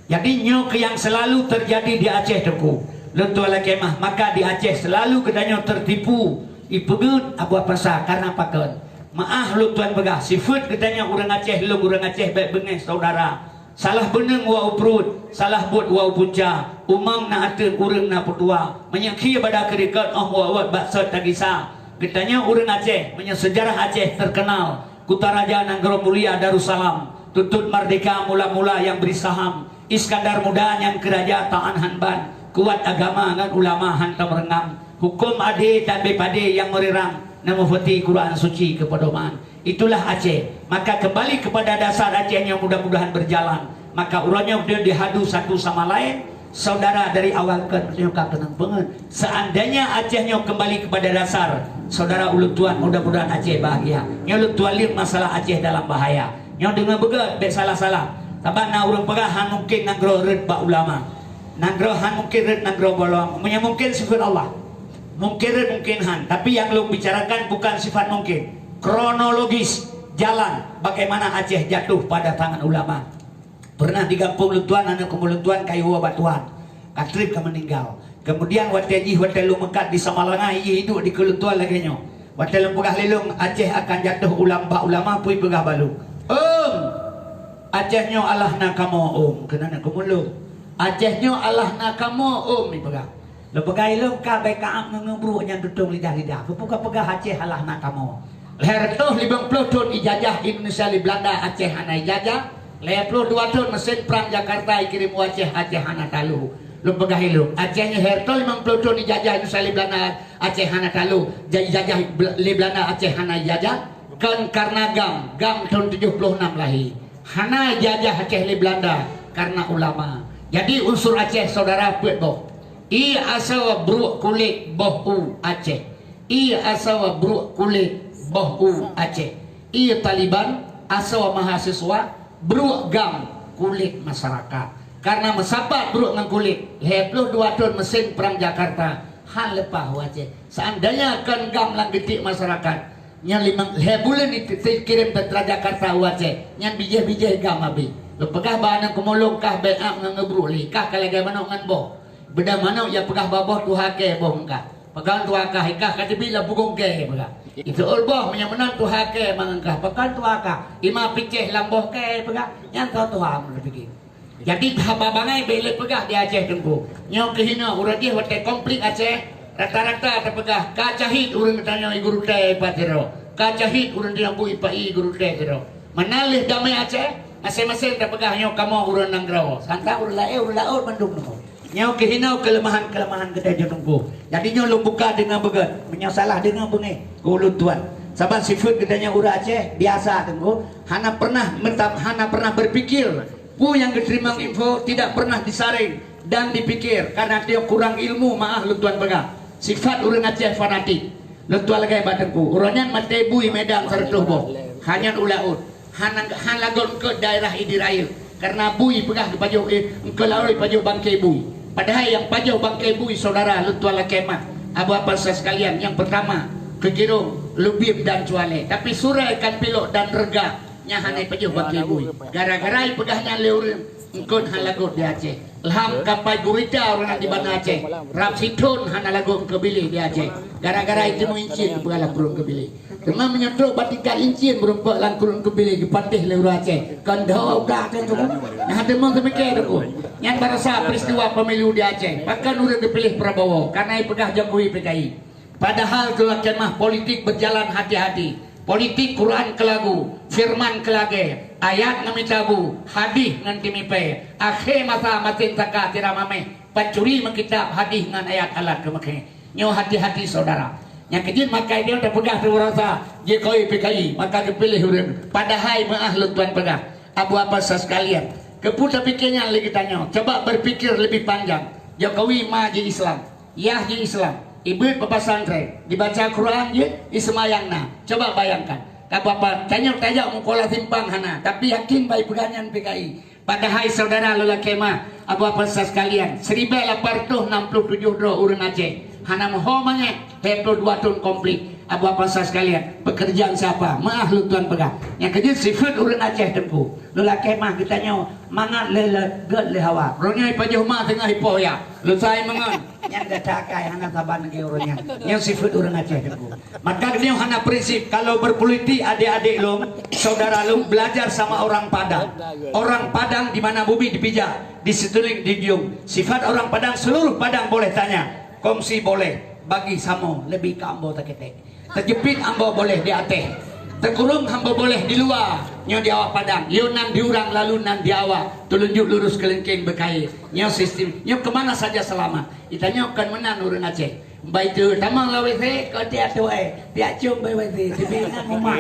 Speaker 1: Jadi nyok yang selalu terjadi di Aceh teku. Lentuala kemah maka di Aceh selalu kedanya tertipu. Ipegut abu pasar karena pakan. Maaf lu tuan begah sifat kedanya orang Aceh lu orang Aceh baik bengis saudara. Salah beneng wa uprut, salah buat wa punca. Umang na atur urang na putua. Menyakhi pada kerikat wa wat baksat tagisa. Kedanya orang Aceh menyang sejarah Aceh terkenal. Kutaraja Nanggro Mulia Darussalam. Tutut merdeka mula-mula yang beri saham. Iskandar Muda yang kerajaan Hanban, kuat agama dengan ulama hantam rengang, hukum adil dan bepade yang merirang, namufati Quran suci kepedoman. Itulah Aceh. Maka kembali kepada dasar Aceh yang mudah-mudahan berjalan. Maka urangnya dia dihadu satu sama lain. Saudara dari awal kan kenang pengen. Seandainya Acehnya kembali kepada dasar, saudara ulut tuan mudah-mudahan Aceh bahagia. Yang ulut tuan lihat masalah Aceh dalam bahaya. Yang dengan begat bek salah-salah. Tabak na urang pegahan mungkin nanggro red ba ulama. Nanggrohan mungkin red nangro ulama. Mungkin sifat Allah. Mungkin red mungkin han. Tapi yang lu bicarakan bukan sifat mungkin. Kronologis jalan bagaimana Aceh jatuh pada tangan ulama. Pernah di kampung Luntuan anak kumuluntuan kayu batuan. Katrip ka meninggal. Kemudian wateji watelu mekat di Samalangai hidup di Keluntuan lagi nyo. Watelu pegah lelung Aceh akan jatuh ulama pui pegah balu. Acehnya Allah na kamu kena nak kumulung. Acehnya Allah na kamu ni pegah. Lo pegah ilung ka baik kaam ngebru yang tutung lidah-lidah. Kepuka pegah Aceh Allah na kamu. Leher tuh 50 tahun ijazah Indonesia di Belanda Aceh hana ijazah. Leher 22 tahun mesin perang Jakarta kirim Aceh hana talu. Lo pegah ilung. Acehnya leher tuh 50 tahun ijazah Indonesia di Belanda Aceh hana talu. Ijazah di Belanda Aceh hana ijazah. Kan karena gam tahun 76 lahir. Hana jajah Aceh di Belanda karena ulama. Jadi unsur Aceh saudara puet boh. I asawa bruk kulit boh Aceh. I asawa bruk kulit boh Aceh. I Taliban asawa mahasiswa bruk gam kulit masyarakat. Karena mesapat bruk nang kulit. 22 tahun mesin perang Jakarta. Hal lepah Aceh. Seandainya kan gam lang getik masyarakat. Yang 5 bulan dikirim ke Jakarta Aceh. Yang bijih-bijih gam abi. Lo pegah bahan kumulung kah beak ngebru li kah kalagay manok ngan boh. Beda manok ya pegah baboh tuhake boh engkah. Pegang tuakah ikah kati bila bugong ke pegah. Itu boh menang tuhake mangengkah. Pegang tuakah ima piceh lamboh ke pegah. Yang tahu tuam lebih. Jadi hababangai beli pegah di Aceh tunggu. Nyok kehina urang dia wate komplit Aceh. Rata-rata terpegah kacahit urang tanya guru teh patero. Kacahit urang dia bu ipai guru teh tero. Manalih damai Aceh, masing-masing terpegah nyok kamu urang nanggraw. Santa urang laur bandung nunggu. Nyok kehinau kelemahan kita jenungku. Jadi nyok lu buka dengan begat, menyasalah dengan bengi. Kulut tuan. Saban sifat katanya urang Aceh biasa tunggu. Hana pernah berpikir. Pu yang diterima info tidak pernah disaring dan dipikir karena dia kurang ilmu. Maaf lu tuan begah. Sifat urang Aceh fanatik. Lentua lagi badanku. Urangnya mate bui Medan sertuh boh. Hanya ulaut. Han lagon ke daerah Idiraya. Karena bui pegah di paju ke laut paju bangkai bui.
Speaker 2: Padahal yang pajau bangkai bui saudara lu tuala kemah. Apa sekalian, yang pertama kegirung, lubib dan cuale. Tapi surai kan pilok dan rega nyahanai pajau bangkai bui. Gara-gara pegahnya leureun engkon halagot di Aceh. Lham kampai gurita orang di Banda Aceh. Rap situn hana lagu ke Bili di Aceh. Gara-gara itu muncin begala kurun ke Bili. Tema menyetro batikan incin berumpak lang kurun ke Bili di Pantih Leuru Aceh. Kan dah udah kan tu. Nah demong semikir aku. Yang berasa peristiwa pemilu di Aceh. Bahkan udah dipilih Prabowo karena pegah Jokowi PKI. Padahal tu kemah politik berjalan hati-hati. Politik Quran ke lagu, firman ke lage, ayat ngami tabu, hadis ngan timipe, akhir masa matin taka tiramame, pencuri mengkitab hadis ngan ayat alat ke make. Nyo hati-hati saudara. Yang kejin maka dia udah pegah tu rasa Jokowi PKI, maka dipilih urang. Padahal maah lu tuan pegah. Abu apa sekalian. Keputar pikirnya lagi tanya. Coba berpikir lebih panjang. Jokowi maju Islam, Yah di Islam. Ibu bapak santri dibaca Quran je ismayangna. Coba bayangkan. Apa tanya mukola timpang hana, tapi yakin baik pegangan PKI. Padahal saudara lelaki mah apa sekalian 1867 dro urang Aceh. Hana moho manya 22 tahun komplit. Apa sekalian pekerjaan siapa? Maah lu tuan pegang. Yang kejut sifat urang Aceh tempu. Lelaki mah kita nyaw mangat lele ged le hawa. Ronya pajah mah tengah hipoya. Lu sai mangan. Yang gatakai hana saban ke urangnya. Yang sifat urang Aceh tempu. Maka dia hana prinsip kalau berpolitik adik-adik lu, saudara lu belajar sama orang Padang. Orang Padang di mana bumi dipijak, di situling di giung. Sifat orang Padang seluruh Padang boleh tanya. Kongsi boleh, bagi samo lebih ke ambo tak ketek. Terjepit ambo boleh di ateh. Terkurung hamba boleh di luar. Nyo di awak Padang. Yo nan diurang lalu nan di awak. Tulunjuk lurus kelengkeng berkait. Nyo sistem. Nyo kemana saja selamat. Itanya akan menang urang Aceh. Baik tu tamang la WC kau tiap tu tiap cium bayi WC dibingan rumah.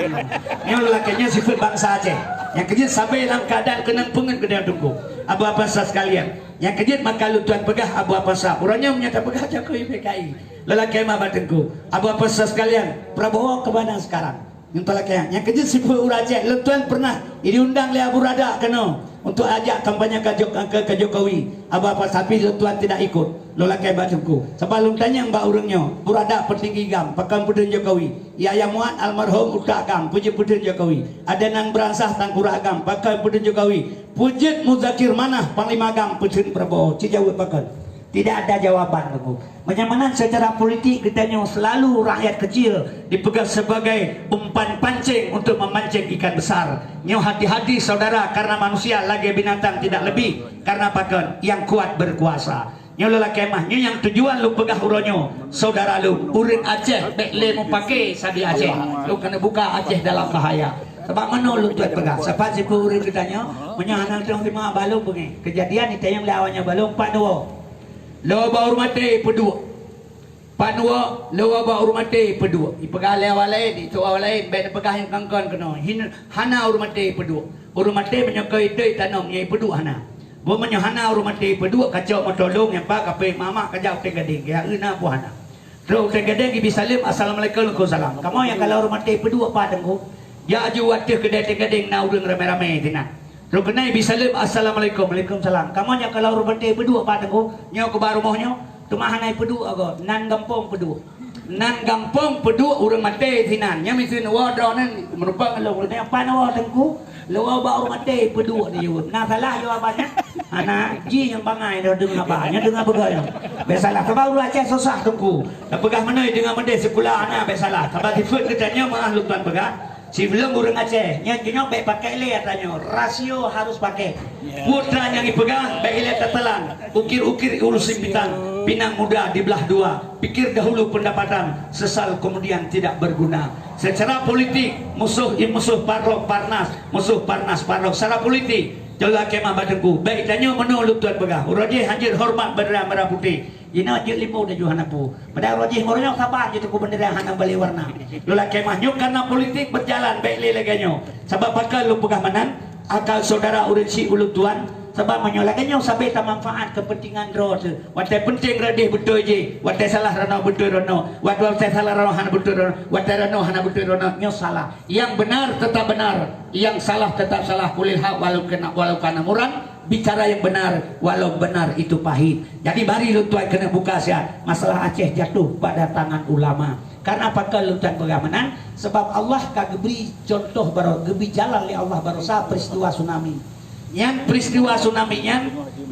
Speaker 2: Nyo lelakinya sifat bangsa Aceh. Yang kejut sampai dalam keadaan kenang pengen kena tunggu. Apa-apa sekalian. Yang kejut maka lu tuan pegah apa-apa sah. Orangnya menyata pegah Jokowi PKI. Lelaki mah batengku. Apa-apa sekalian. Prabowo ke mana sekarang? Yang kejut sifat Aceh. Lu tuan pernah diundang oleh Abu Rada kena untuk ajak kampanye ke Jokowi. Apa-apa tapi lu tuan tidak ikut. Lelaki batengku. Sebab lu tanya mbak urangnya. Abu Rada petinggi gam. Pakan pudun Jokowi. Yaya Muat almarhum utak gam. Puji pudun Jokowi. Ada nang beransah tangkura gam. Pakan pudun Jokowi. Pujit Muzakir Manah Panglima Gam pudun Prabowo. Cijawut pakan. Tidak ada jawaban kamu. Menyamanan secara politik katanya selalu rakyat kecil dipegang sebagai umpan pancing untuk memancing ikan besar. Nyo hati-hati saudara karena manusia lagi binatang tidak lebih karena pakan yang kuat berkuasa. Nyo lelaki mah nyo yang tujuan lu pegah uronyo saudara lu urin Aceh bekle mau pakai sabi Aceh. Lu kena buka Aceh dalam bahaya. Sebab mana lu tuan pegah? Sebab si urin katanya menyahanang tong lima balung bungi. Kejadian itu yang lawannya balung 42. Lawa baur mati pedua. Panua lawa baur mati pedua. Ipegah lawa lain, itu awal lain, baik pegah yang kangkon kena. Hana ur mati pedua. Ur mati menyokai dei tanam nyai pedua hana. Bo menyohana ur mati pedua kacau matolong yang pak kape mama kajau te gading ya ina pu hana. Terus te gading ibi salim assalamualaikum salam. Kamu yang kalau ur mati pedua padangku. Ya aju watih kedai te gading na urang rame-rame tina. Lu kena bisalim assalamualaikum waalaikumsalam. Kamu nya kalau rubente berdua padangku nyo ke baru mohnya tumahanai berdua go nan gampong berdua. Nan gampong berdua urang mate sinan. Nya misin wadon nan merupakan lu kena apa na wadangku. Lu baru mate berdua ni yun. Nah salah jawabannya. Ana ji yang bangai dah dengar apa? Nya dengar begaya. Besalah sebab lu Aceh susah tunggu. Dah pegah mana dengan mende sekolah ana besalah. Sebab sifat katanya maah lu tuan pegah. Sebelum urang Aceh, yang baik pakai le katanya, rasio harus pakai. Putra yang dipegang, baik le tetelan, ukir-ukir urus simpitan, pinang muda dibelah dua, pikir dahulu pendapatan, sesal kemudian tidak berguna. Secara politik, musuh parlok parnas, musuh parnas parlok. Secara politik, jelas kemah badengku, baik tanya menolak tuan pegang. Urajih hadir hormat bendera merah putih. Ina je limau dah juhan aku. Pada rojih mornya sabar je tu bendera hana balik warna. Lula kemah nyuk karena politik berjalan baik le laganyo. Sebab pakal lu pegah manan akal saudara urinsi ulu tuan sebab menyolakannya sampai tak manfaat kepentingan draw tu. Watai penting radih betul je. Watai salah rano betul rano. Watai salah rano hana betul rano. Watai rano hana betul rano. Nyo salah. Yang benar tetap benar. Yang salah tetap salah. Kulil hak walau kana murang. bicara yang benar walau benar itu pahit. Jadi bari lu tuan kena buka siat masalah Aceh jatuh pada tangan ulama. Karena apakah lu tuan bagaimana? Sebab Allah kagak beri contoh baru geberi jalan li Allah barosa peristiwa tsunami. Yang peristiwa tsunami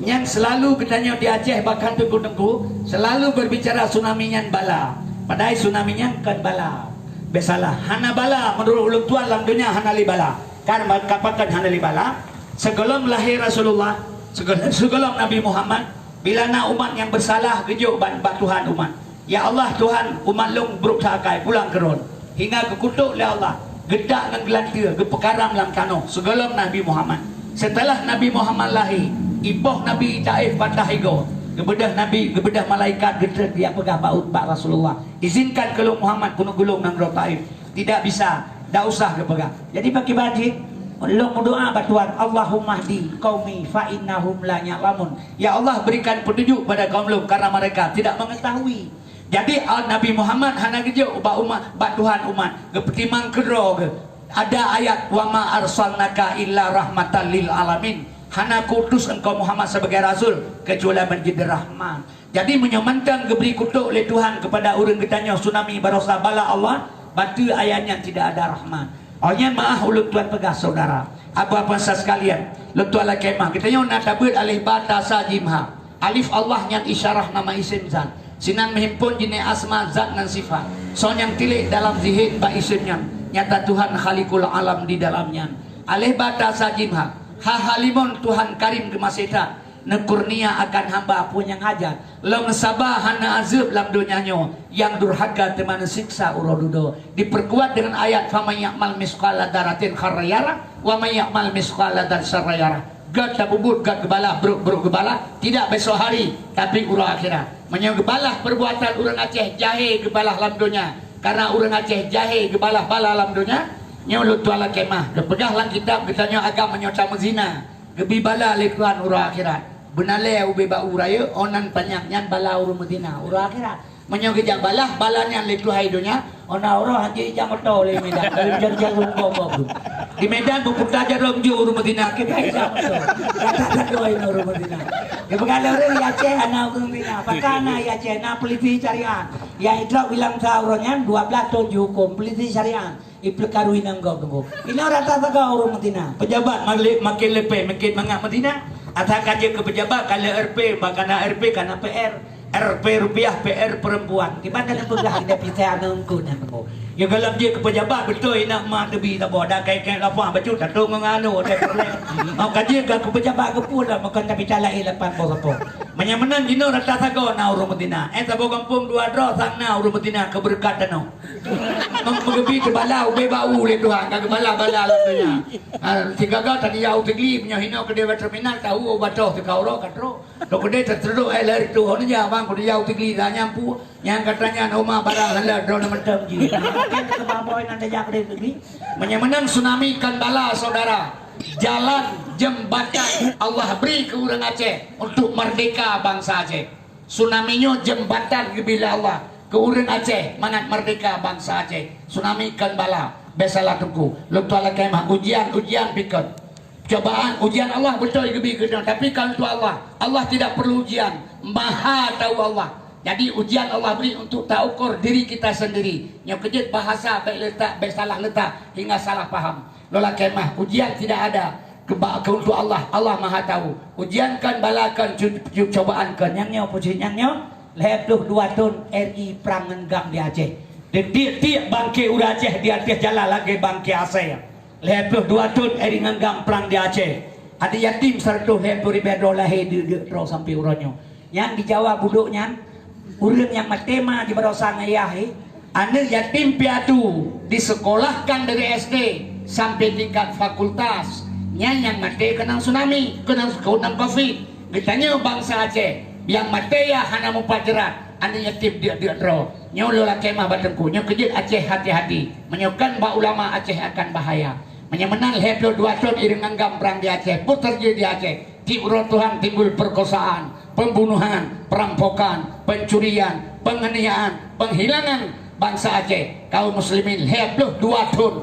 Speaker 2: yang selalu katanya di Aceh bahkan tengku-tengku selalu berbicara tsunami yang bala. Padahal tsunami yang kan bala. Besalah hana bala menurut ulun tuan dalam dunia hana li bala. Kan kapakan hana li bala? Sebelum lahir Rasulullah, sebelum Nabi Muhammad, bila na umat yang bersalah gejuk bat Tuhan umat. Ya Allah Tuhan, umat long beruksakai pulang keron. Hingga kekutuk oleh Allah, gedak dan gelantir, gepekaram dalam tanah sebelum Nabi Muhammad. Setelah Nabi Muhammad lahir, ipoh Nabi Taif patah ego. Gebedah Nabi, gebedah malaikat gedek dia pegah baut Pak Rasulullah. Izinkan kalau Muhammad kuno gulung nang Taif. Tidak bisa, dak usah gepegah. Jadi bagi wajib lo berdoa batuan Allahumma hdi qaumi fa innahum la ya'lamun. Ya Allah berikan petunjuk pada kaum lu karena mereka tidak mengetahui. Jadi Nabi Muhammad hana gejo ba umat ba Tuhan umat gepetimang kedro ge. Ada ayat wa ma arsalnaka illa rahmatan lil alamin. Hana kutus engkau Muhammad sebagai rasul kecuali menjadi rahmat. Jadi menyemantang geberi kutuk oleh Tuhan kepada orang getanya tsunami barosa bala Allah batu ayatnya tidak ada rahmat. Ohnya maaf ulun tuan pegah saudara. Apa-apa sekalian, lu tuan la kemah. Kita nyo nak tabut alif bata sajimha. Alif Allah yang isyarah nama isim zat. Sinan menghimpun jenis asma zat dan sifat. So yang tilik dalam zihin ba isimnya. Nyata Tuhan Khaliqul alam di dalamnya. Alif bata sajimha. Ha halimun Tuhan karim gemaseta. Nekurnia akan hamba pun yang hajat. Long sabah hana azab dalam dunianya. Yang durhaka teman siksa urodudo. Diperkuat dengan ayat faman ya'mal misqala daratin kharayara wa may ya'mal misqala dar sarayara. Gad tabubut gad gebala beruk gebala tidak besok hari tapi urang akhirat. Menyang gebalah perbuatan orang Aceh jahe gebalah dalam dunia. Karena orang Aceh jahe gebalah bala dalam dunia. Nyolut tuala kemah. Gepegah lang kitab katanya agama nyota mezina. Gebi bala lekuan urang akhirat. Benale ube ba uraya onan panjang nyan bala uru Medina urang akhirat. Menyang gejak balah balanya leku hai dunia. Ona ora haji jam to le Medan. Dari jang ngomong. Di Medan buku tajar romju uru Medina ke baik jam to. Kata doain uru Medina. Ke begala uru ya Aceh ana uru Medina. Pakana ya Aceh na peliti syariat. Ya idrak bilang sauronnya 12 tahun dihukum peliti syariat. Ipelkarui nanggok tunggu. Ini rata taga uru Medina. Pejabat makin lepe makin mangak Medina. Atau kaji ke pejabat kalau RP makana RP kana PR RP rupiah PR perempuan di mana nak pegah dia pisah nengku nengku ya kalau dia ke pejabat betul nak mak debi tak boda kai-kai lapang baju tak tahu nganu ada problem mau kaji ke pejabat ke pula makan tapi talai lepas poso menyemenan dino rata tago na urang Medina tabo kampung dua dro sana urang Medina keberkat dano mengebi ke bala ube bau le Tuhan kagak bala latunya tiga ga tadi yau tigli punya hino ke dewa terminal tahu batoh ke kauro katro lo ke dia terus elar tu honnya bang ko yau tigli da nyampu yang katanya oma barang hala dro mentem ji ke baboy nanda jak de tigli menyemenang tsunami kan bala saudara jalan jembatan Allah beri ke orang Aceh untuk merdeka bangsa Aceh. Tsunami-nya jembatan bila Allah ke orang Aceh manat merdeka bangsa Aceh. Tsunami kan bala besalah tengku. Lu tuala kemah ujian pikir. Cobaan ujian Allah betul gebi gedang tapi kalau tu Allah tidak perlu ujian. Maha tahu Allah. Jadi ujian Allah beri untuk tak ukur diri kita sendiri. Yang kejut bahasa baik letak, baik salah letak hingga salah faham. Lola kemah ujian tidak ada untuk Allah maha tahu ujian kan balakan cobaan kan yang pujiannya letuh 2 tahun RI perang ngenggang di Aceh tiap bangke ura Aceh di atas jalan lagi bangke Aceh letuh 2 tahun RI ngenggang perang di Aceh ada yatim sertuh letuh ribedo lahir di terus sampai urannya yang di Jawa buduknya urang yang matema di barosan ayahi anda yatim piatu disekolahkan dari SD sampai tingkat fakultas yang mati kena tsunami kena COVID ditanya bangsa Aceh yang mati ya hana mau pajaran anda yatim dia draw nyolo la kemah batengku nyo kejut Aceh hati-hati menyokan ba ulama Aceh akan bahaya menyemenang heblo 2 tahun iring anggam perang di Aceh putar di Aceh timbul Tuhan timbul perkosaan pembunuhan perampokan pencurian penganiayaan penghilangan bangsa Aceh kaum muslimin heblo 2 tahun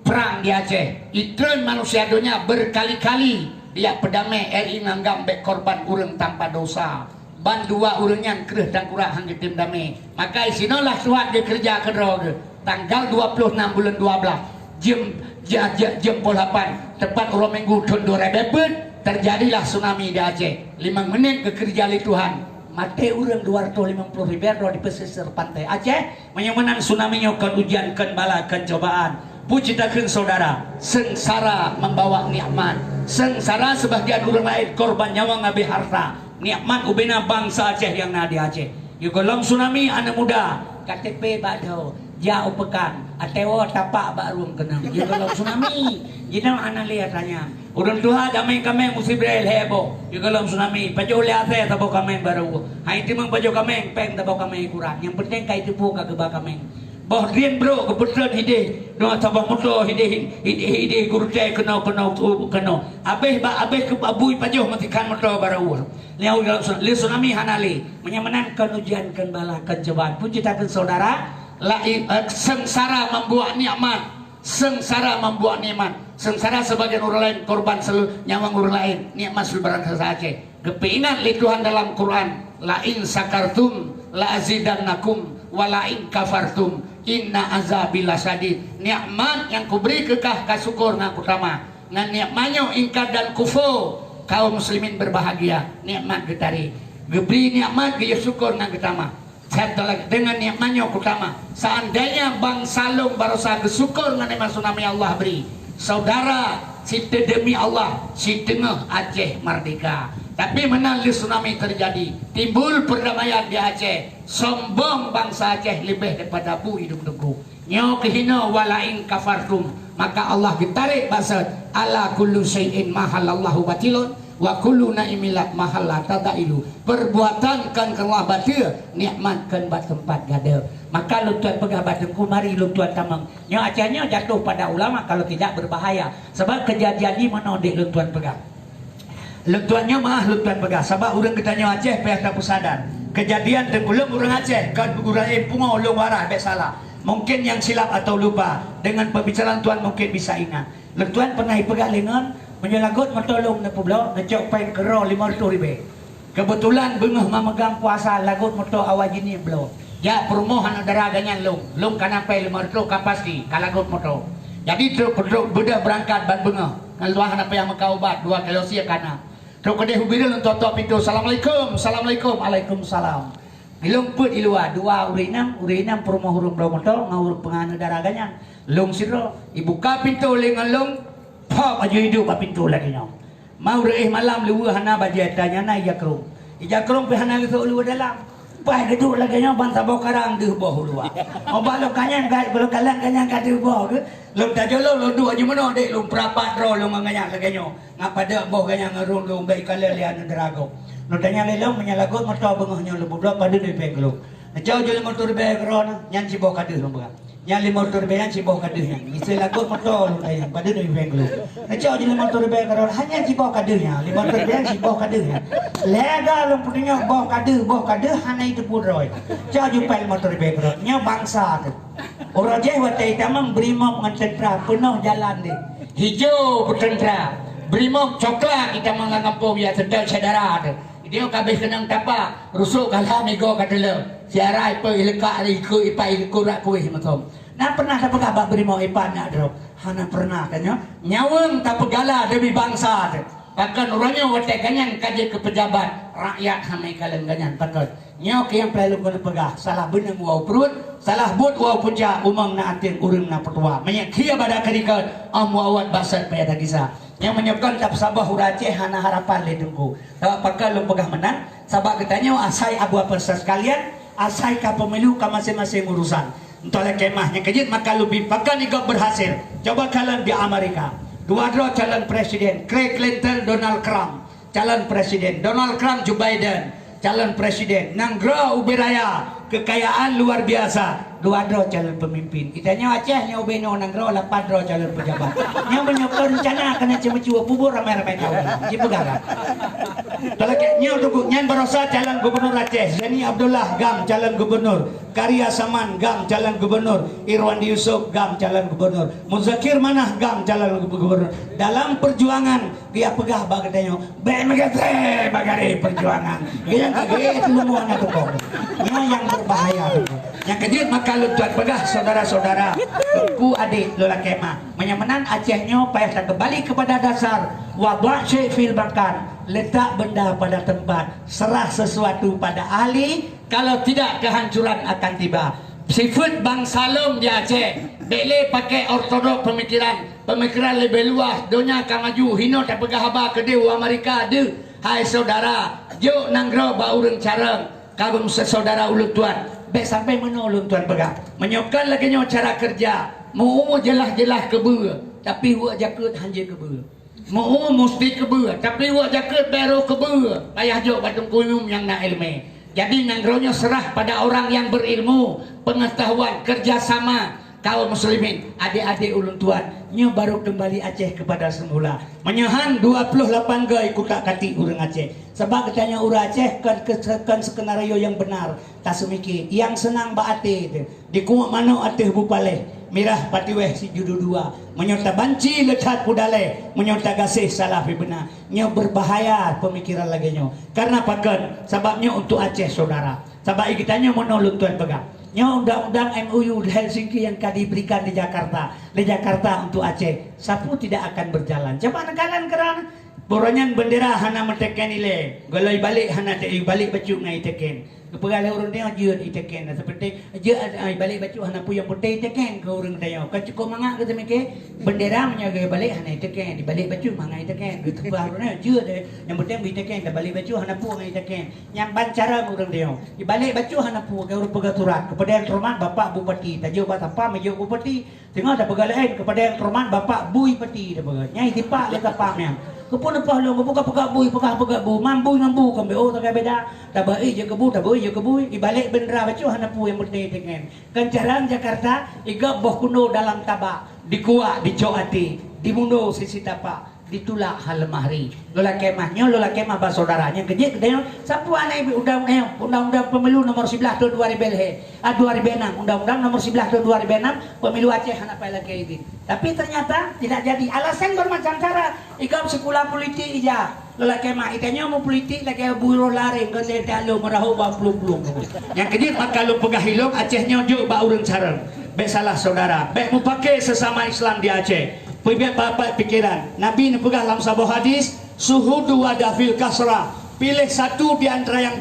Speaker 2: perang di Aceh. Itren manusia dunia berkali-kali dia pedamai RI nganggam bek korban urang tanpa dosa. Ban dua urangnya kereh dan kurang hangge tim damai. Maka isinolah suat dia kerja kedro ke. Tanggal 26 bulan 12 jam 8 tepat urang minggu tahun 2000 terjadilah tsunami di Aceh. 5 menit ke kerja li Tuhan. Mati urang 250 ribu di pesisir pantai Aceh. Menyamanan tsunami nyokan ujian kan bala kan cobaan. Pucitakan saudara, sengsara membawa nikmat. Sengsara sebagian orang lain korban nyawa ngabe harta. Nikmat ubena bangsa Aceh yang ada di Aceh. You golong tsunami anak muda. KTP badau, jauh pekan. Atewa tapak baru kenang. You golong tsunami. Jina anak lihat tanya. Urang tua damai kami musibrel hebo. You golong tsunami. Pajo lihat saya tabo kami baru. Hai timang pajo kami peng tabo kami kurang. Yang penting kai tipu kageba kami. Bah rian bro kebetulan hide doa tabang motor hide gurute kena abeh ke abui pajoh matikan motor baru liau li tsunami hanali menyamenangkan ujian kan bala kan cobaan pun citakan saudara sengsara membuat nikmat sengsara sebagian orang lain korban selalu nyawang orang lain nikmat selebaran Aceh kepingan li Tuhan dalam Quran la in sakartum la azidannakum walain kafartum inna azabila sadid. Nikmat yang kuberi kekah kasukur ngaku utama ngan nikmatnya ingkar dan kufur kaum muslimin berbahagia nikmat getari geberi nikmat dia syukur ngan utama satu lagi dengan nikmatnya utama seandainya bang salung barosa bersyukur ngan nikmat tsunami Allah beri saudara si demi Allah si tengah Aceh merdeka. Tapi menang tsunami terjadi, timbul perdamaian di Aceh. Sombong bangsa Aceh lebih daripada bu hidup teguh. Nyo kehina walain kafartum. Maka Allah ditarik bahasa ala kullu syai'in mahalallahu batilun wa kullu naimilat mahalla tadailu. Perbuatan kan Allah batil, nikmat kan bat tempat gada. Maka lu tuan pegah batengku mari lu tuan tamang. Nyo Acehnya jatuh pada ulama kalau tidak berbahaya. Sebab kejadian ini menodek lu tuan pegah. Letuannya mah letuan pegah sabab urang ketanya Aceh payah tak pusadan kejadian tengulung urang Aceh kan urang pungo ulung warah bek salah mungkin yang silap atau lupa dengan pembicaraan tuan mungkin bisa ingat letuan pernah pegang lengan menyelagot metolong ne pulau ngecok pai kero 500 ribu kebetulan bengah memegang puasa lagut motor awajini belum ya perumahan daragannya long kana pai 500 kapasti kalagut motor jadi truk budak berangkat ban bengah ngaluahan apa yang mekaubat 2 kilo sia kana Truk kedai hubiril untuk top itu. Assalamualaikum, assalamualaikum, waalaikumsalam. Ilung put ilua dua urinam perumah hurung belum motor ngawur pengana daraganya. Long siro ibuka pintu lengan long pop aja hidup pintu lagi nyong. Mau reih malam luwe hana bajet tanya na ijakrung. Ijakrung pe hana gitu luwe dalam. Pai geduk lagi nyong bangsa bau karang deuh boh luwa. Oh balok kanyang balok kalang kanyang ka deuh boh ke. Lom tajolo lo dua aja mana dek lom perapat ro lom nganyang lagi nyong. Ngapada boh kanyang ngarung lom baik kala lian drago. No tanya lelong menyalagot motor bengahnya lo budak pada di penglong. Jauh jeli motor be ron nyan si boh ka deuh lom bang. Nyali motor be nyan si boh ka deuh nyan. Misal lagot motor lo tayang pada di penglong. Jauh jeli motor be ron hanya si boh ka deuh nya. Li motor be si boh ka deuh nya. Lega lom punya boh ka deuh hana itu puroi. Jauh jupal motor be ron nya bangsa tu. Orang Aceh watai tamang brimob ngan tentera penuh jalan deh. Hijau bertentera. Brimob coklat kita menganggap ya tentera saudara tu. Dia kabeh kenang tapak rusuk kalah nego kadele. Siarai pe ileka iku ipai kurak kuih matom. Nah pernah tak pegah brimob ipan nak drop. Hana pernah tanya. Nyawang tak pegala demi bangsa tu. Bahkan orangnya watai kanyan kaje ke pejabat rakyat hamai kalen kanyan takut. Nyok yang perlu kena pegah salah benang wau perut salah but wau punca umang na atin urang na petua menyak kia pada kadikat awat basat paya tagisa yang menyebabkan tak sabah Aceh hana harapan le tunggu sebab pakal lu pegah menang sabab katanya asai abu apa sekalian asai ka pemilu ka masing-masing urusan entahlah kemahnya kejit maka lu bimpakan igak berhasil coba kalian di Amerika dua-dua calon presiden Craig Clinton Donald Trump calon presiden Donald Trump Joe Biden calon presiden Nanggro Ubiraya kekayaan luar biasa dua-dua calon pemimpin kitanya Aceh nya ubeno Nanggro 8 calon pejabat yang menyokong rencana kena cuma-cuma bubur ramai-ramai tahu di pegara kalau nya untuk nyan barosa calon gubernur Aceh Zani Abdullah Gam calon gubernur
Speaker 1: Karya Saman gang calon gubernur, Irwandi Yusuf gang calon gubernur, Muzakir Manah gang calon gubernur. Dalam perjuangan dia pegah bagatnya, BMGT bagari perjuangan. Dia kaget lumuan itu kok. Yang berbahaya. Yang kejut maka lutuan pegah saudara-saudara, ku adik lola kemah. Menyamanan Acehnya payah kembali kepada dasar. Wabak syekh bahkan letak benda pada tempat, serah sesuatu pada ahli, kalau tidak kehancuran akan tiba. Sifat Bang Salom di Aceh boleh pakai ortodok pemikiran lebih luas, dunia akan maju, hino tak pegah haba ke dewa Amerika de. Hai saudara, juk nanggro ba urang careng kagum sesaudara ulut tuan, be sampai menolong tuan pegah menyokan lagi nyo cara kerja, mau jelas-jelas kebe, tapi wa jakut hanje kebe. Mau mesti kebe, tapi wa jakut baru kebe. Payah jok batung kuyum yang nak ilmu. Jadi nanggronya serah pada orang yang berilmu, pengetahuan, kerjasama kaum muslimin, adik-adik ulun tuan, nyo baru kembali Aceh kepada semula. Menyahan 28 gay kutak kati urang Aceh. Sebab katanya urang Aceh kan skenario yang benar. Tak semiki, yang senang ba ate itu. Di kuat mano ateh bupaleh. Mirah patiweh si judu dua, menyerta banci lecat pudale, menyerta gasih salah benar. Nyo berbahaya pemikiran lagi nyo. Karena pakan, sebabnya untuk Aceh saudara. Sebab kitanya menolong tuan pegang. Nyo undang-undang MOU di Helsinki yang diberikan di Jakarta untuk Aceh, sapu tidak akan berjalan. Coba nekalan keran, boronyan bendera hana menteken ile, goloi balik hana tei balik baju ngai teken. Kepegalah orang dia jeut iteken, seperti jeut balik baju hana puyang putih teken ke orang dia. Kan cukup mangak ke temike bendera menyaga balik hana teken, di balik baju mangai teken. Gitu barunya jeut yang penting iteken, di balik baju hana pu ngai teken. Yang bancara orang dia. Di balik baju hana pu ke orang pegaturan kepada yang terhormat Bapak Bupati, tajuk apa mejuk Bupati. Tengah ada pegalain kepada yang terhormat Bapak Bui Pati dah pegat. Nyai tipak le kapamnya. Kepun apa lo buka bu mambu kan BO tak beda. Tak baik je kebu ibalik bendera bacu hana pu yang putih dengan. Kencaran Jakarta igap boh kuno dalam tabak, dikuak dicoati, dimundo sisi tapak, ditulak halemahri. Lola kemah bah saudaranya kejik kedai sapu anai undang-undang pemilu nomor 11 tahun 2006, undang-undang nomor 11 tahun 2006 pemilu Aceh hana pala kaidi. Tapi ternyata tidak jadi. Alasan bermacam cara. Ikam sekolah politik ija. Lola kemah itanya mau politik lagi buruh laring ke dalu merahu ba plung-plung. Yang kejik maka lu pegah hilung Acehnya juk ba urang careng. Be salah saudara, be mu pakai sesama Islam di Aceh. Punya bapak pikiran Nabi ni pegah dalam sebuah hadis, suhudu wadafil kasrah, pilih satu di antara yang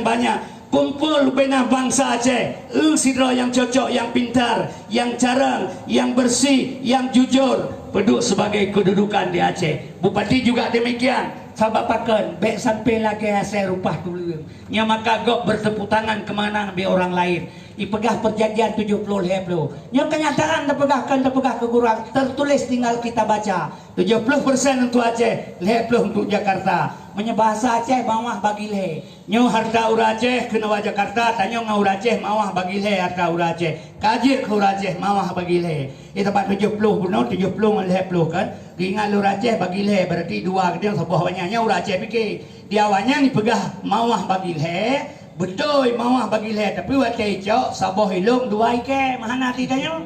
Speaker 1: banyak, kumpul benah bangsa Aceh, sidra yang cocok, yang pintar, yang carang, yang bersih, yang jujur, peduk sebagai kedudukan di Aceh. Bupati juga demikian. Sahabat pakan, baik sampai lagi hasil rupah dulu. Nya maka gok bertepuk tangan kemana bi orang lain. Ipegah perjanjian 70 heblo. Nya kenyataan terpegahkan kekurang. Tertulis tinggal kita baca. 70% untuk Aceh, heblo untuk Jakarta. Menyebahasa Aceh mawah bagi le. Nyo harta ura Aceh kena wa Jakarta, tanyo ngau Aceh mawah bagi le harta ura Aceh. Kaji ke ura Aceh mawah bagi le. Tempat 70 benar 70 heblo kan. Ingat lu Aceh bagi le berarti dua dia sebuah banyaknya ura Aceh fikir. Dia awalnya ni pegah mawah bagi le, betul mawah bagi le tapi watai cok sabah hilung dua ike mahana titanya.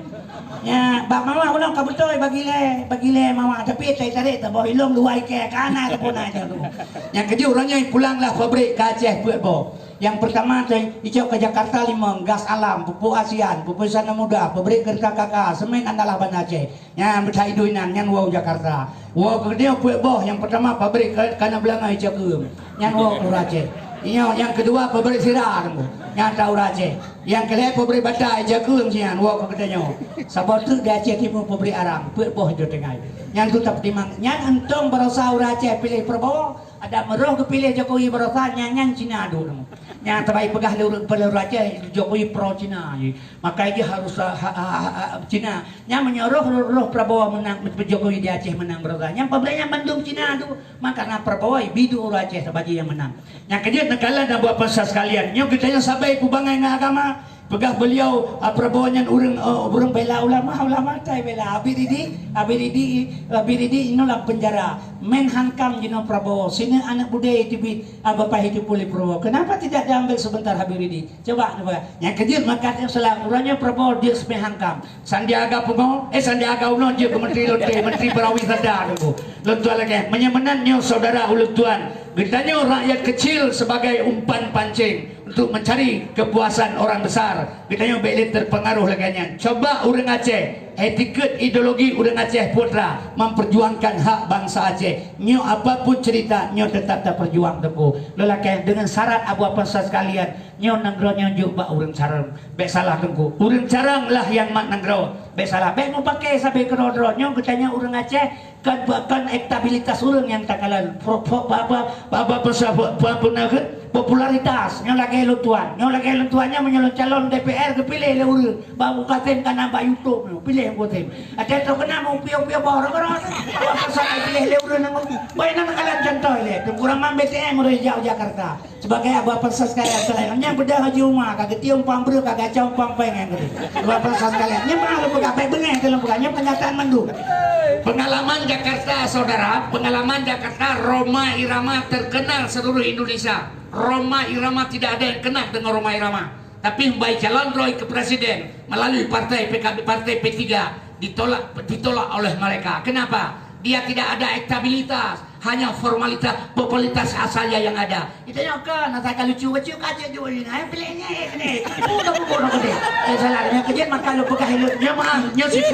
Speaker 1: Ya, bak mawah ulang ka betul bagi le mawah tapi tarik sabah hilung dua ike kana pun aja tu. Yang kedua orangnya pulanglah pabrik ke Aceh buat bo. Yang pertama tu ijau ke Jakarta 5 gas alam, pupuk ASEAN, pupuk sana muda, pabrik kereta kakak, semen andalah ban Aceh. Yang bercai duinan yang wow Jakarta. Wow kedua buat boh yang pertama pabrik kana belanga ijau ke. Yang wow Aceh. Yang kedua pabrik sirah yang tahu Aceh. Yang kelima pabrik bata ijau ke sian wow kedanya. Sabot tu di Aceh Timur pabrik arang, buat boh jo tengah. Yang tu tak timang. Yang entong berasa Aceh pilih Prabowo, ada meroh kepilih Jokowi berasa nyanyan Cina dulu. Yang terbaik pegah peluru Aceh Jokowi pro Cina. Maka dia harus Cina. Yang menyuruh roh Prabowo menang, Jokowi di Aceh menang berasa. Yang pembelinya Bandung Cina tu, maka na Prabowo bidu orang Aceh sebagai yang menang. Yang kedua nekalan dan buat pasal sekalian. Yang kitanya sampai pubangai dengan agama.
Speaker 2: Pegah beliau Prabowo-nya urang bela ulama tai bela abiridi inolah penjara menhankam jino Prabowo sini anak budaya TV Bapak hidup pulih Prabowo. Kenapa tidak diambil sebentar Habibidi? Coba yang kejut maka yang salah urangnya Prabowo dia semehankam Sandiaga Uno dia ke menteri pariwisata tu lentuan lagi menyemenannya saudara ulut tuan getanya rakyat kecil sebagai umpan pancing untuk mencari kepuasan orang besar. Kitanya belit terpengaruh lagi. Coba orang Aceh, etiket ideologi orang Aceh Putra memperjuangkan hak bangsa Aceh. Nyo apapun cerita, nyo tetap tak perjuang tengku. Lelaki dengan syarat abu apa sekalian, nyo nanggro nyo juga orang carang. Bek salah tengku. Orang carang lah yang mak nanggro. Bek salah. Bek mau pakai sampai kerodro. Nyo kitanya orang Aceh kan bahkan elektabilitas orang yang tak kalah popularitas nyo lagi luntuannya menyalon calon DPR kepilih le urang baru katem kana ba YouTube pilih kotem ada to kena mau pio-pio bawa orang pasal pilih le urang nang bae nang kalian contoh le kurang mam BTM udah jauh Jakarta sebagai apa persas kalian selainnya bedah haji rumah kagak tiung pambreu kagak cau pampengen gitu apa persas kalian nya mah lu gape bengeh dalam bukannya kenyataan mandu. Pengalaman Jakarta saudara, pengalaman Jakarta Roma Irama terkenal seluruh Indonesia. Roma Irama tidak ada yang kenal dengan Roma Irama. Tapi baik calon Roy ke presiden melalui partai PKB, partai P3 ditolak oleh mereka. Kenapa? Dia tidak ada elektabilitas, hanya formalitas, popularitas asalnya yang ada. Itu kan, nanti kalau lucu kaca juga ini, pilihnya ini, udah deh. Salahnya kejadian maka lu pegang hilutnya mah,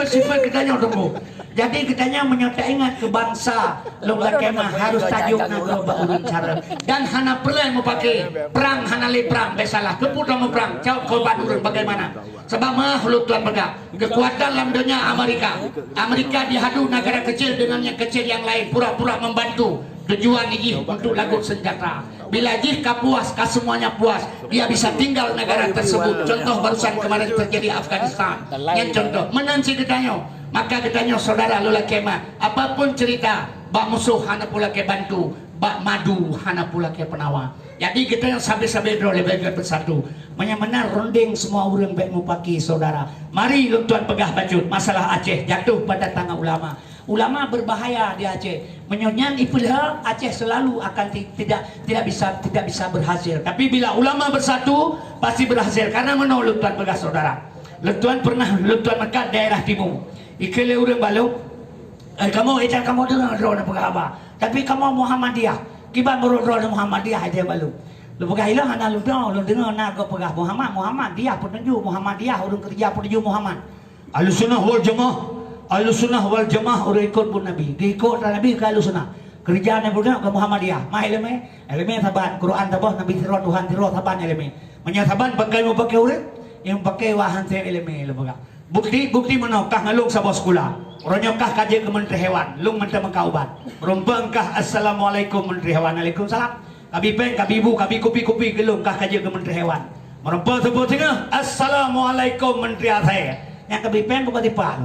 Speaker 2: sifat kita nyodong. Jadi kitanya menyata ingat ke bangsa, lu kemah harus tajuk nak urun cara. Dan hana perlu mau pakai perang, hana le perang, besalah. Keputusan mau perang, cau korban urun bagaimana? Sebab mah lu tuan pegang kekuatan dalam dunia Amerika dihadu negara kecil dengan yang kecil yang lain pura-pura membantu tujuan ini untuk lagu senjata. Bila jika puas, semuanya puas, dia bisa tinggal negara tersebut. Contoh barusan kemarin terjadi Afghanistan. Yang contoh menanci kitanya, maka kitanya saudara lula kemah apapun cerita, bak musuh hana pula ke bantu, bak madu hana pula ke penawa. Jadi kita yang sampai-sampai drole bagian bersatu. Menyamana rondeng semua orang baik mupaki saudara. Mari lu tuan pegah bajut masalah Aceh jatuh pada tangan ulama. Ulama berbahaya di Aceh. Menyonyan ipulha Aceh selalu akan tidak bisa berhasil. Tapi bila ulama bersatu pasti berhasil karena menolak tuan pegah saudara. Lutuan pernah lutuan mekat daerah timur. Ikele urang balu. Kamu dengar drone pegah apa? Tapi kamu Muhammadiyah. Kiban berdoa Muhammadiyah aja balu. Lu pegah ilah ana lu dengar na go pegah Muhammad dia petunjuk Muhammadiyah urang kerja petunjuk Muhammad. Ahlussunnah wal jamaah urang ikut pun Nabi. Diikut Nabi ke Ahlussunnah. Kerjaan yang berdoa ke Muhammadiyah. Mah eleme saban Quran tabah Nabi sirot Tuhan sirot saban eleme. Menyasaban pakai mau pakai urang yang pakai wahan saya eleme lu pegah. Bukti menokah ngalung sa bos sekolah. Ronyokah kaji ke Menteri Hewan, lung menteri mengkaubat. Rumpengkah Assalamualaikum Menteri Hewan, Waalaikumsalam. Kabi peng, kabi ibu, kabi kupi gelung kah kaji ke Menteri Hewan. Merumpeng sebut tengah Assalamualaikum Menteri Aceh. Yang kabi peng bukan tipa.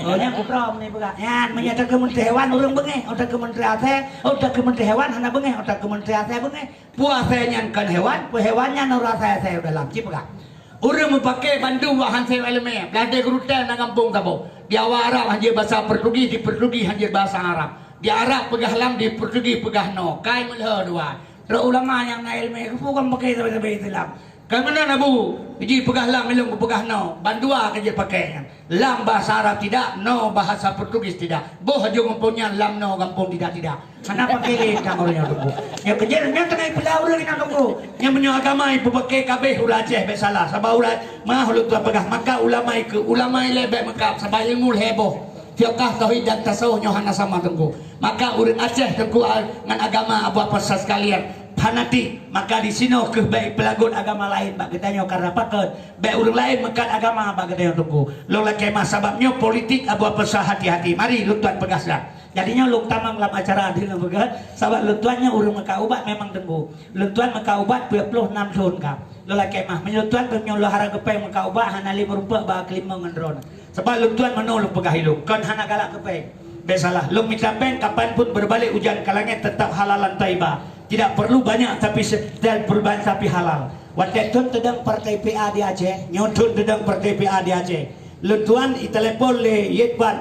Speaker 2: Oh yang kuprom nih bukan. Yan menyata ke Menteri Hewan urang bengeh, udah ke Menteri Aceh, udah ke Menteri Hewan hana bengeh, udah ke Menteri Aceh bengeh. Puasanya kan hewan, hewannya nur Aceh dalam cip bukan. Orang memakai Bandung wahan saya eleme, belanda gerutan na kampung tabo. Di awal Arab hanya bahasa Portugis, di Portugis hanya bahasa Arab. Di Arab pegah lam, di Portugis pegah no. Kai mulher dua. Ra ulama yang na eleme, bukan pakai sampai Islam. Kai mana nabu? Jadi pegah lam, ilmu pegah no. Bandua kerja pakai. Lam bahasa Arab tidak, no bahasa Portugis tidak. Boh aja ngomongnya lam no kampung tidak. Kenapa kiri kamornya tunggu? Yang kejadian tengah pulau lagi nak tunggu. Yang punya agama ibu pakai kabeh ulah Aceh besalah. Sabah ulah mah ulah tuan pegah maka ulama lebih maka sabah ilmu heboh. Fiqh tauhid dan tasawuf nyohana sama tunggu. Maka urang Aceh tunggu dengan agama apa pasal sekalian. Fanatik maka di sini ke baik pelagut agama lain bak kitanya karena paket baik orang lain mekat agama bak kitanya tunggu lo lagi mas sebabnya politik abu apa hati-hati mari lu tuan pegaslah jadinya lu tamang dalam acara adil begat sahabat lu tuannya urang maka ubat memang tunggu lu tuan maka ubat 26 tahun kah lo lagi mah menyetuan penyolo hara kepeng maka ubat hana 5 rupiah bak 5 ngendron sebab lu tuan menolak pegah hidup kan hana galak kepeng besalah lu minta pen kapanpun berbalik hujan kalangnya tetap halalan taibah. Tidak perlu banyak tapi halal.
Speaker 3: Watetun tedang partai PA di Aceh, nyotun tedang partai PA di Aceh. Lentuan itelepon le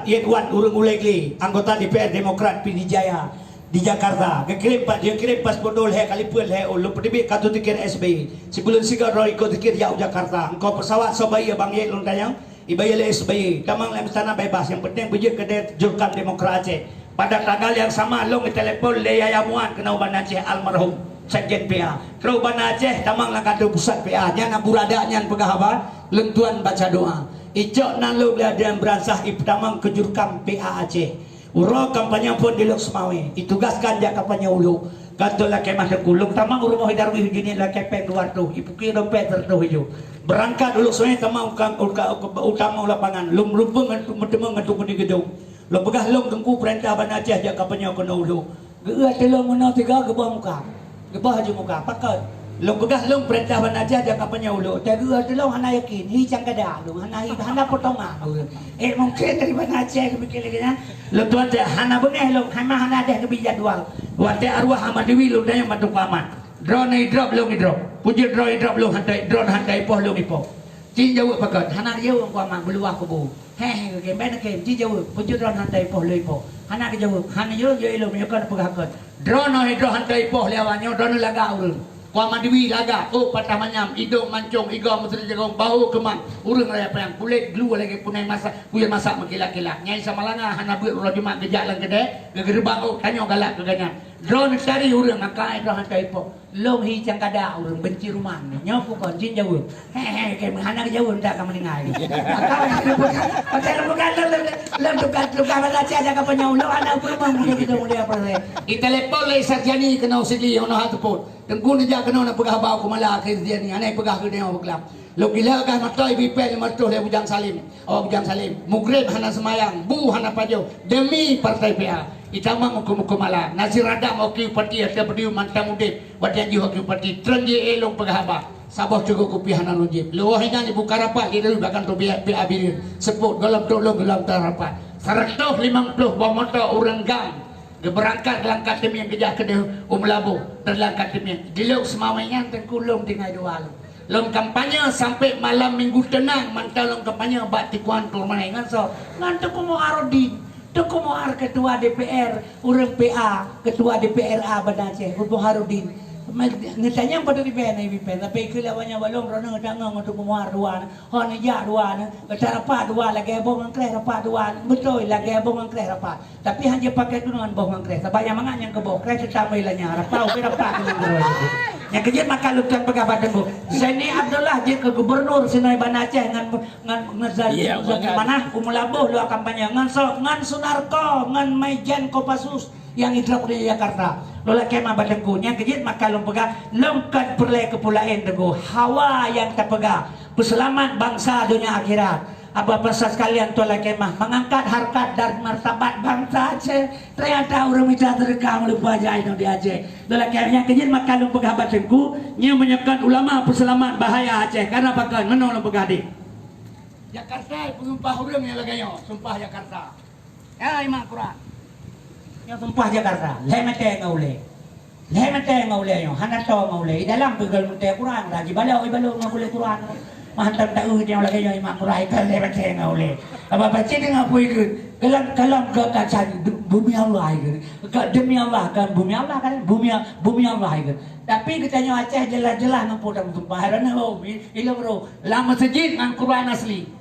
Speaker 3: Yedwan urung ulegli anggota DPR Demokrat Pidijaya di Jakarta. Dia kirim paspor dol he kalipun he lu pedibik katu tikir SBY. Sebelum sigar ro ikut tikir jauh Jakarta. Engkau pesawat sobaya bang ye lontayang ibaya le SBY. Tamang lem tanah bebas yang penting bejek ke jurkam Demokrat Aceh. Pada tanggal yang sama long telepon le Yayamuan kena uban Aceh almarhum Sekjen PA. Kena uban Aceh tamang lah kata pusat PA. Nya burada nya pegah apa? Lentuan baca doa. Icok nang lu dan beransah iptamang kejurkam PA Aceh. Uro kampanye pun di Lok Semawe. Ditugaskan dia kampanye ulu. Kata lah kemah dekulung tamang urung hidar wi gini lah kepeng luar tu. Ipuki dompet tertu hiju. Berangkat dulu Semawe tamang utama lapangan. Lum rumpung metemu ngetuk di gedung. Lo pegah long tengku perintah ban Aceh dia kampanye kono ulu. Geua telung menaw tiga gebah muka. Gebah aja muka. Pakai long pegah long perintah ban Aceh dia kampanye ulu. Tegua telung hana yakin hi cangkada lu hana potongan. Mungkin dari ban Aceh kepikir lagi na. Lo tuan teh hana bengeh long hana deh kebi jadwal. Wate arwah Ahmad Dewi lu daya matuk paman. Drone drop long drop. Puji drone drop long hantai drone hantai poh long ipoh. Cin jauh pakat hana jauh ko mang beluah ko bu. He ke ben ke cin jauh puji drone hantai poh lo ipoh. Hana ke jauh hana jauh lo menyokon pegahkeun. Drone hantai poh lewanyo drone laga urang. Kuama Dewi laga, oh patah manyam, hidung mancung, igong mesti jagong, bau kemang, urang raya payang, kulit glue lagi punai masak, kuya masak makila-kila. Nyai sama langa, hana buat urang jemaah gejak lang gede, gegerbang oh tanyo galak keganyan. Drone cari urang makai drone hantai poh, long hi cangkada urang benci rumah, nyopu kon jin jauh, hehe, kayak hana jauh ndak kamu ningai. Macam bukan lem tukar mana aja kapan nyau, lo anak rumah muda kita muda apa saya. Itelepon le sarjani kena usili ono hatu pun. Tengku ni jak kena nak pegah bau kumala akhir dia ni anai pegah ke dia beklam lo gila kan matoi bipel matuh le bujang salim bujang salim mugrib hana semayang bu hana pajo demi partai PA itama hukum kumala nasir radam okey parti ada berdiri mantam udip wadian ji okey parti trenje elong pegah ba sabah cukup kopi hana rojib lo hina ni buka rapat dia bahkan tu PA birin sebut galam tolong galam rapat 150 bom motor urang gang berangkat langkat demi yang kejak ke Labu terlangkat demi di Lok Semawainya tengkulung tinggal dua lom kampanye sampai malam minggu tenang mantau lom kampanye bak tikuan tur mana ngan so ngan tuku mo Arodin tuku mo ketua DPR urang PA ketua DPRA Bandar Aceh Ubu Harudin ngetanya pada di pen tapi kelawanya balong rono ngedang untuk memuar duan hon ya duan cara apa duan lagi bong angkreh apa duan betul lagi bong angkreh apa tapi hanya pakai tunuan bong angkreh sabaya mangan yang kebok kreh tetap ilanya rapau berapa dengan yang kejut maka lutan pegabat tengku Zaini Abdullah je ke gubernur Sinai Bandar Aceh ngan mana kumulabuh lu kampanye ngan sok ngan Sunarko ngan Maijan Kopassus yang hidup di Jakarta lola kemah badengkunya kejit maka lom pegah lomkat perlai kepulauan teguh hawa yang terpegah peselamat bangsa dunia akhirat apa pasal sekalian tola kemah mengangkat harkat dan martabat bangsa Aceh ternyata orang minta terekam lupa aja di Aceh lola kemahnya kejit maka lom pegah badengku nya menyekat ulama peselamat bahaya Aceh karena pakan menol lom pegah di Jakarta penumpah orang yang laganya sumpah Jakarta ya imam Quran yang sumpah Jakarta, lemete ngaule yang hanato ngaule dalam pegal mute Quran lagi balau ngaule Quran mantan tak yang lagi yang imam Quran kan lemete ngaule apa baca dengan apa itu kalam ke kacan bumi Allah itu demi Allah kan bumi Allah kan bumi Allah itu tapi katanya Aceh jelas-jelas nampu dalam sumpah harana oh ilo bro lama masjid dengan Quran asli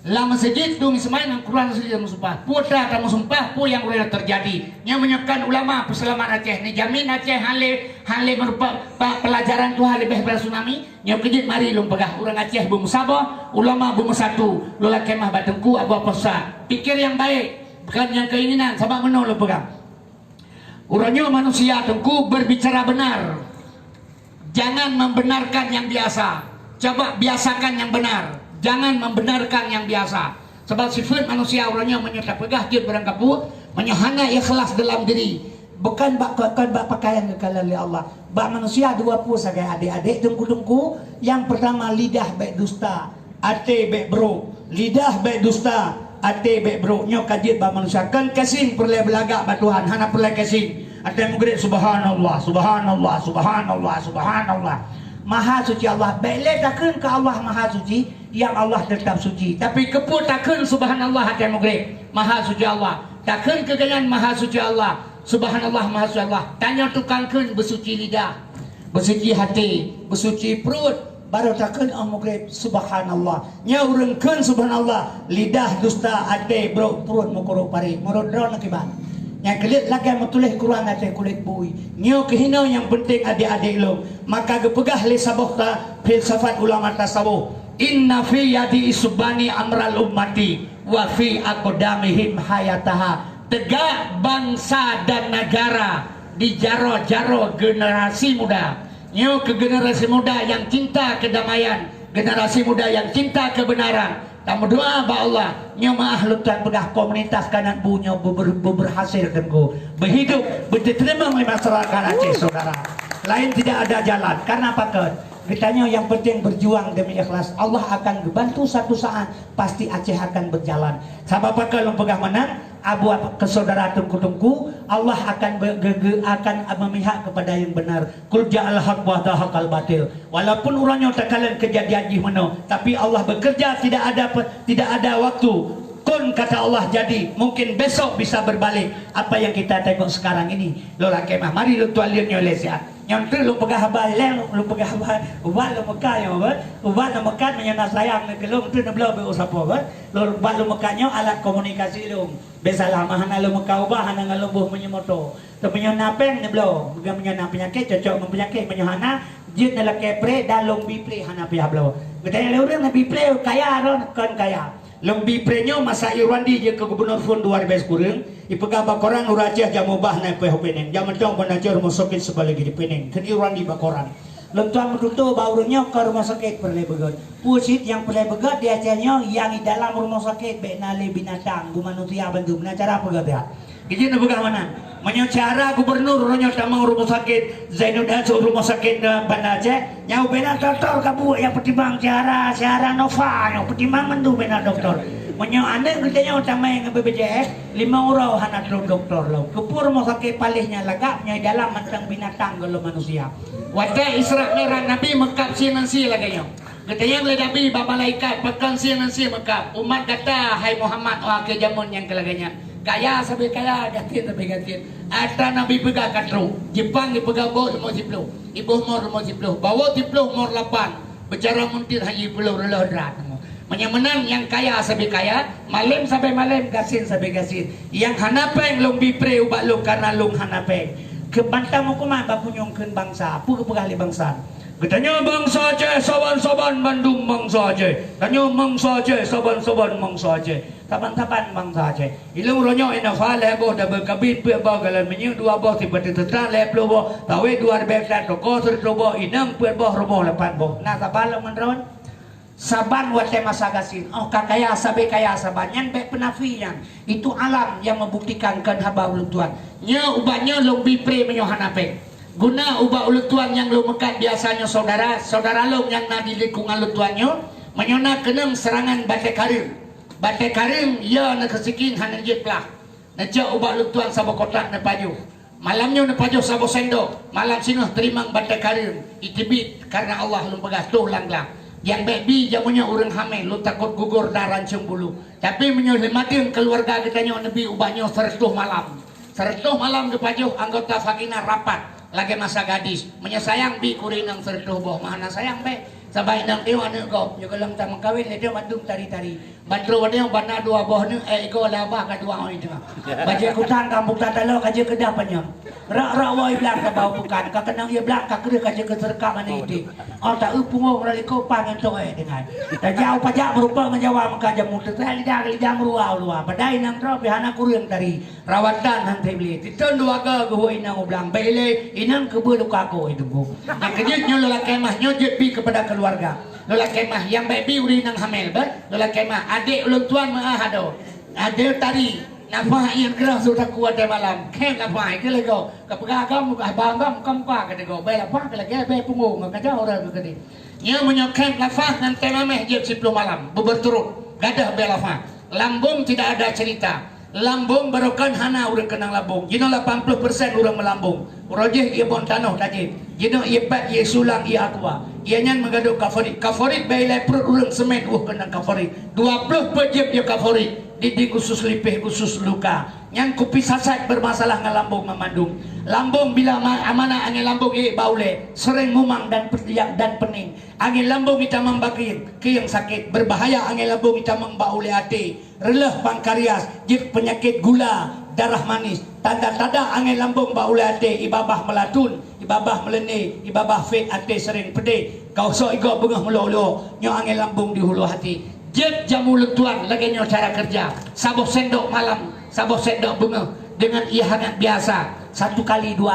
Speaker 3: lama masjid demi semain dengan Quran asli dan sumpah putra dan sumpah pu yang boleh terjadi yang menyiapkan ulama peselamat Aceh ni jamin Aceh hale merupakan pelajaran tu hale behbel tsunami yang kejit mari lom pegah orang Aceh bum sabah ulama bum satu lola kemah batengku abu apa pikir yang baik bukan yang keinginan sabah menol lom pegang urangnya manusia tengku berbicara benar jangan membenarkan yang biasa coba biasakan yang benar jangan membenarkan yang biasa sebab sifat manusia orangnya menyerta pegah dia berangkapu menyahana ikhlas dalam diri bukan bak pakaian kekal oleh Allah bak manusia 20 sebagai adik-adik tengku-tengku yang pertama lidah baik dusta ate baik bro lidah baik dusta ate baik bro nyok kajit bak manusia kan kasing perlai belagak bak Tuhan hana perlai kasing ate mugrid subhanallah subhanallah subhanallah subhanallah Maha suci Allah. Baiklah takkan ke Allah Maha suci, yang Allah tetap suci.
Speaker 2: Tapi keput takkan subhanallah hati mugrib. Maha suci Allah. Takkan keganyan Maha suci Allah. Subhanallah Maha suci Allah. Tanya tukang kun bersuci lidah, bersuci hati, bersuci perut.
Speaker 3: Baru takkan mugrib subhanallah. Nya urengkeun subhanallah. Lidah dusta hati perut mukuru pari. Murut ron akibat. Yang kelit lagi yang tulis Quran ada kulit bui. Nyo kehino yang penting adik-adik lo. Maka gepegah li sabuh ta filsafat ulama tasawuf. Inna fi yadi isbani amral ummati wa fi aqdamihim hayataha. Tegak bangsa dan negara di jaro-jaro generasi muda. Nyo ke generasi muda yang cinta kedamaian, generasi muda yang cinta kebenaran. Tamu doa ba Allah nya maah lutan pegah komunitas kanan bunyo berhasil tengku berhidup berterima oleh masyarakat Aceh saudara. Lain tidak ada jalan. Karena apa kan? Kitanya yang penting berjuang demi ikhlas. Allah akan bantu satu saat pasti Aceh akan berjalan. Sabab apa kalau pegah menang abu ke saudara tungku Allah akan memihak kepada yang benar. Kul ja'al haq wa dahaqal batil. Walaupun orangnya takalan kejadian gimana, tapi Allah bekerja tidak ada waktu. Kun kata Allah jadi, mungkin besok bisa berbalik. Apa yang kita tengok sekarang ini. Lola kemah, mari lu tualin Malaysia. Yang tu lu pegah habal leng, lu pegah habal ubat lu Mekah ya, ubat lu Mekah menyana sayang kelum tu neblo be usapo ba. Lu ubat lu Mekahnya alat komunikasi lu. Besalah mahana lu Mekah ubah hana ngalubuh menyemoto. Tu menyana peng neblo, bukan menyana penyakit cocok mempenyakit menyana jit dalam kepre dalung bipre hana pihak blo. Kita le urang na bipre kaya ron kan kaya. Lebih prenyo masa Irwandi je ke gubernur fun 2010 ipegah bakoran urajah jamubah na pe hopeneng jaman tong panajor rumah sakit sebalagi di peneng kan Irwandi bakoran lentuan meduto baurnya ke rumah sakit perle begat pusit yang perle begat dia acaranya yang di dalam rumah sakit be nale binatang bu manusia bantu cara apa gak ya izin begah mana menyacara gubernur ronyo tamang rumah sakit Zainuddin rumah sakit Banda Aceh nyau bena doktor kabu yang pertimbang cara Nova yang pertimbang mendu bena doktor menyau anda kerjanya utama yang BPJS 5 euro hana doktor lo kepur rumah sakit palihnya lagapnya dalam mantang binatang kalau manusia wadah Isra merah Nabi mekap siang-siang lagi katanya oleh Nabi malaikat pekan siang-siang mekap umat kata hai Muhammad ke jamun yang kelaganya kaya sampai kaya gatin sampai gatin ada Nabi pegang katro Jepang dipegang bawa rumah sipluh ibu mor rumah sipluh bawa sipluh mor 8 bicara muntir haji pulau relah menang yang kaya sampai kaya malam sampai malam gasin sampai gasin yang hanapeng long bipre ubak long karena long hanapeng kebantam hukuman bapunyongkeun bangsa apa kepegali bangsa katanya bangsa Aceh saban-saban Bandung bangsa Aceh katanya bangsa Aceh saban-saban bangsa Aceh taban-taban bangsa Aceh ilung ronyo ina fale boh da berkabit pe boh galan menyu dua boh tiba-tiba tetan le plo boh tawe dua bektan toko ser boh inang pe boh roboh lepan boh na tabal menron saban wate masa gasin oh kakaya sabe kaya saban yang be penafian itu alam yang membuktikan kan haba ulun tuan nya ubahnya long bipre menyohanape guna ubah ulut tuan yang lu mekat biasanya saudara lu yang na di lingkungan lu tuannya menyona kenang serangan Batek Karim ya na kesikin hanan jetlah na jauh ubah ulut tuan sabo kotak na paju malamnya na paju sabo sendok malam sino terimang Batek Karim itibit karena Allah lu pegas tuh lang yang baby jamunya orang hamil lu takut gugur darah bulu tapi menyelimatin keluarga kitanya nabi ubahnya 100 malam ke paju anggota fakina rapat lagi masa gadis menyayang bi kurinang sertuh boh mana sayang be sabay nang dia anu ko yo gelang ta mangkawin dia bandung tari-tari bandro wadnya bana dua boh nu ego labah ka dua oi itu baje kutan kampung tatalo kaje kedapanya rak woi blak ka bau bukan ka kenang ye blak ka kere kaje keserka mana itu oh tak upung rali ko pangan toe dengan da jauh pajak berupa menjawab maka jamu lidah ruah padai nang tro pihana kurang tari rawatan han tebli titon dua ga go inang ublang bele inang kebelu kako itu bu yang kejut nyolola kemah nyojut bi kepada keluarga lola kemah yang baby uri nang hamil bet lola kemah adik ulun tuan maahado adik tari nafah yang keras sudah kuat malam kem nafah ke lego kapagam abangam kampa ke lego bela pak lagi be pungung ka jauh orang ke di nya menyokem nafah nan temameh jeb 10 malam berturut gadah bela fa lambung tidak ada cerita lambung barokan hana urang kenang lambung jino 80% urang melambung rojeh dia bon tanah tajid
Speaker 2: Jino ia bat ia sulang ia aqua. Ia nyan mengaduh kafarit. Kafarit bailai perut urang semen kena kafarit. 20 pejep ia kafarit. Didi khusus lipih khusus luka. Nyan kupi sasat bermasalah dengan lambung memandung. Lambung bila amanah angin lambung baule sering mumang dan pertiak dan pening. Angin lambung kita membakir yang sakit berbahaya. Angin lambung kita membaule hati. Releh pankarias, jip penyakit gula, darah manis. Tanda-tanda angin lambung baule hati. Ibabah melatun, ibabah melene, ibabah fit hati sering pedih. Kau so igok bengah mulu-ulu. Nyo angin lambung di hulu hati. Jep jamu letuan lagi nyo cara kerja. Sabuh sendok malam, sabuh sendok bunga dengan ia hangat biasa. Satu hari 2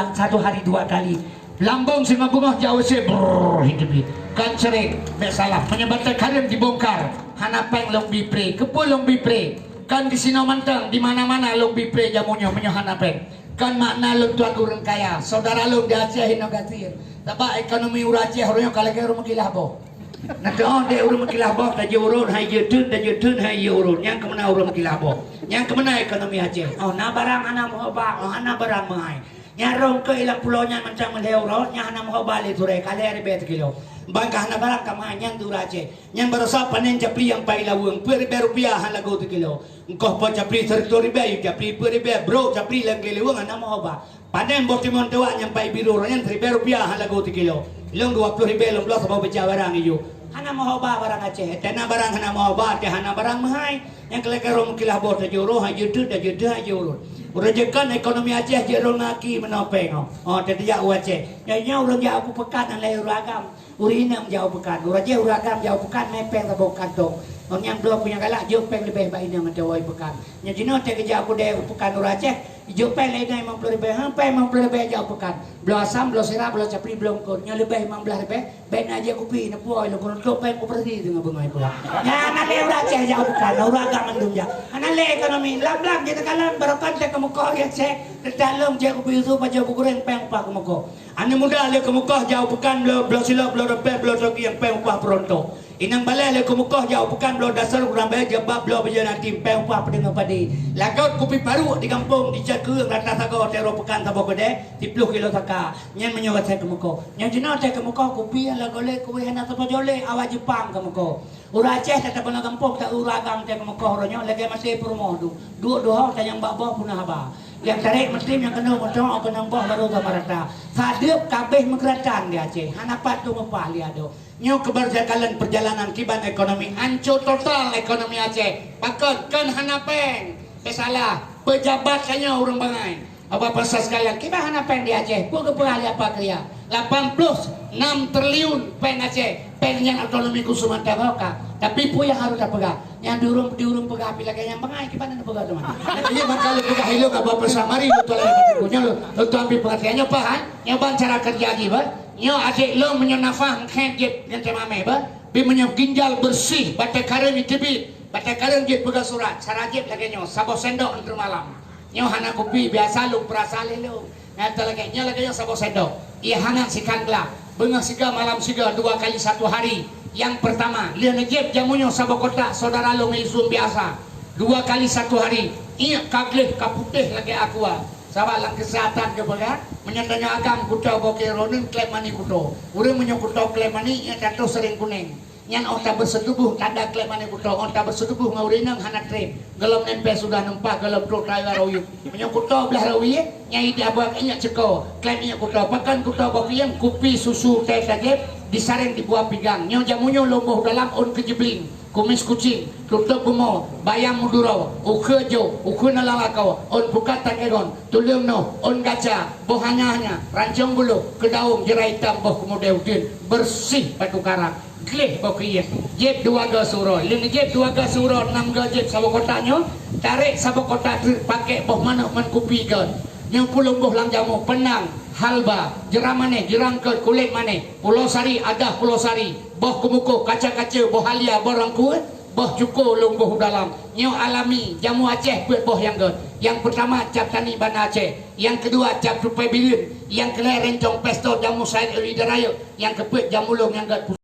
Speaker 2: kali. Lambung singa bunga jauh se hidup kan sering salah penyebatan karim dibongkar. Hanapeng long bipre, kepul long bipre. Kan di Sino Mantang di mana-mana long bipre jamunya hanapeng. Kan makna long tuan urang kaya. Saudara long di Aceh hinogatir. Tapi ekonomi ur Aceh orangnya kalau ke rumah kilah boh. Nah doa de urang kilabok da urun hai jutun da jutun hai urun yang kemana urang kilabok yang kemana ekonomi Aceh oh na barang ana mohoba oh ana barang mahai nyarong ke ilang pulaunya macam meleu rot nya ana mohoba le ture kale ari bet kilo bangkah na barang kamah yang dur Aceh yang berosa panen japri yang pai lawung per rupiah han lagu tu kilo engkau po japri teritori bayi japri per bro japri lang lewung ana mohoba panen botimon dewa yang pai biru yang Rp1.000 han lagu tu kilo ilong 20 long belas bawa beca barang iyo hana mohoba barang Aceh tena barang hana mohoba ke hana barang mahai yang kelekaro mukilah bor ta juro ha jutu da jutu ha juro urejekan ekonomi Aceh jero ngaki menopeng oh tetia Aceh nya urang ja aku pekan an lai uragam urina jauh pekan uraje uragam jauh pekan mepeng ta bokan tong yang belum punya galak jopeng lebih baik nama dawai pekan nya jino te kerja aku de pekan Aceh jopeng lai dai 50 lebih hampai 50 lebih jauh pekan belum asam belum sirap belum capri belum kon nya lebih 15 lebih ben aja kopi na puai lo kon jopeng ko pergi dengan bengai pula nya na le Aceh jauh pekan uragam mandum ja ana le ekonomi lam kita kalan barokan te kamu ko ya Aceh dalam je kopi itu pa jauh goreng peng pa kamu ko ana muda le kamu ko jauh pekan belum silap belum repet belum toki yang peng pa pronto inang balai le kumukoh jauh pekan belum dasar kurang bayar jabab belum berjalan tim peng upah pedeng padi lagot kopi baru di kampung di Cakung rata sago tero pekan tabo kode 10 kilo taka nyen menyawat saya kumukoh nyen jino te kumukoh kopi ala gole kopi hana tabo jole awak Jepang kumukoh ura Aceh tetap bana kampung tak uragam te kumukoh ronyo lagi masih promo dua yang babo punah haba yang tarik muslim yang kena motor kena boh baru kamarata sadep kabeh mengkeratan di Aceh hanapat tu ngepah liado nyo keberjakalan perjalanan kiban ekonomi hancur total ekonomi Aceh pakon kan hanapeng salah pejabat kanya orang bangai apa pasal sekalian kiban hanapeng di Aceh pun kepala apa kerja 86 triliun pen Aceh pen yang ekonomi Sumatera Hoka tapi pu yang harus pegang yang diurung pegang bila yang bangai kiban ada pegang teman iya bakal pegang hilo ka bapak samari betul punya lo tu ambil perhatiannya pahan nyoba cara kerja lagi ba nyo Aceh lo menyonafah kejep yang temame ba bi menyo ginjal bersih batai karen itibit batai karen jet pegang surat sarajib lagi nyo sabo sendok untuk malam nyo hana kopi biasa lu perasale lo nyata lagi nyo lagi nyo sabo sendok ia hangat sikan gelap bengah siga malam siga 2 kali 1 hari yang pertama lihat ngejep jamunya sabo kotak saudara lo ngisum biasa 2 kali 1 hari ia kagleh kaputih lagi aqua sabalang kesehatan ke baga menyatanya agam kuto boke ronin klemani kuto urang menyokuto klemani ia tato sering kuning nyan ota bersetubuh tanda klemani kuto ota bersetubuh ngaurinang hana trip gelom nempe sudah nempah gelom truk raya royu menyokuto belah rawi nyai diabak inya ceko klem inya kuto pakan kuto boke yang kopi susu teh kagep disaring di buah pinggang nyo jamunya lomboh dalam on kejebling kumis kucing tutup bumo bayam muduro ukejo ukuna lalakau on buka takeron tulung no on gaca bohanya rancong bulu kedaung jerai hitam boh kemudian bersih batu karang gleh bokiye jep 2 ga suro lini jep 2 ga suro 6 ga jep sabo kotaknya tarik sabo kotak pakai boh mana man kupi gan yang pulung boh lang jamu penang halba jeramane jerangke kulit mane Pulau Sari ada Pulau Sari boh kumuko kaca-kaca boh halia borangku boh cuko lungguh dalam nyo alami jamu Aceh buat boh yang god yang pertama cap tani bana Aceh yang kedua cap tupai bilin yang kelai rencong pesto jamu sain lidaraya yang keput jamu long yang god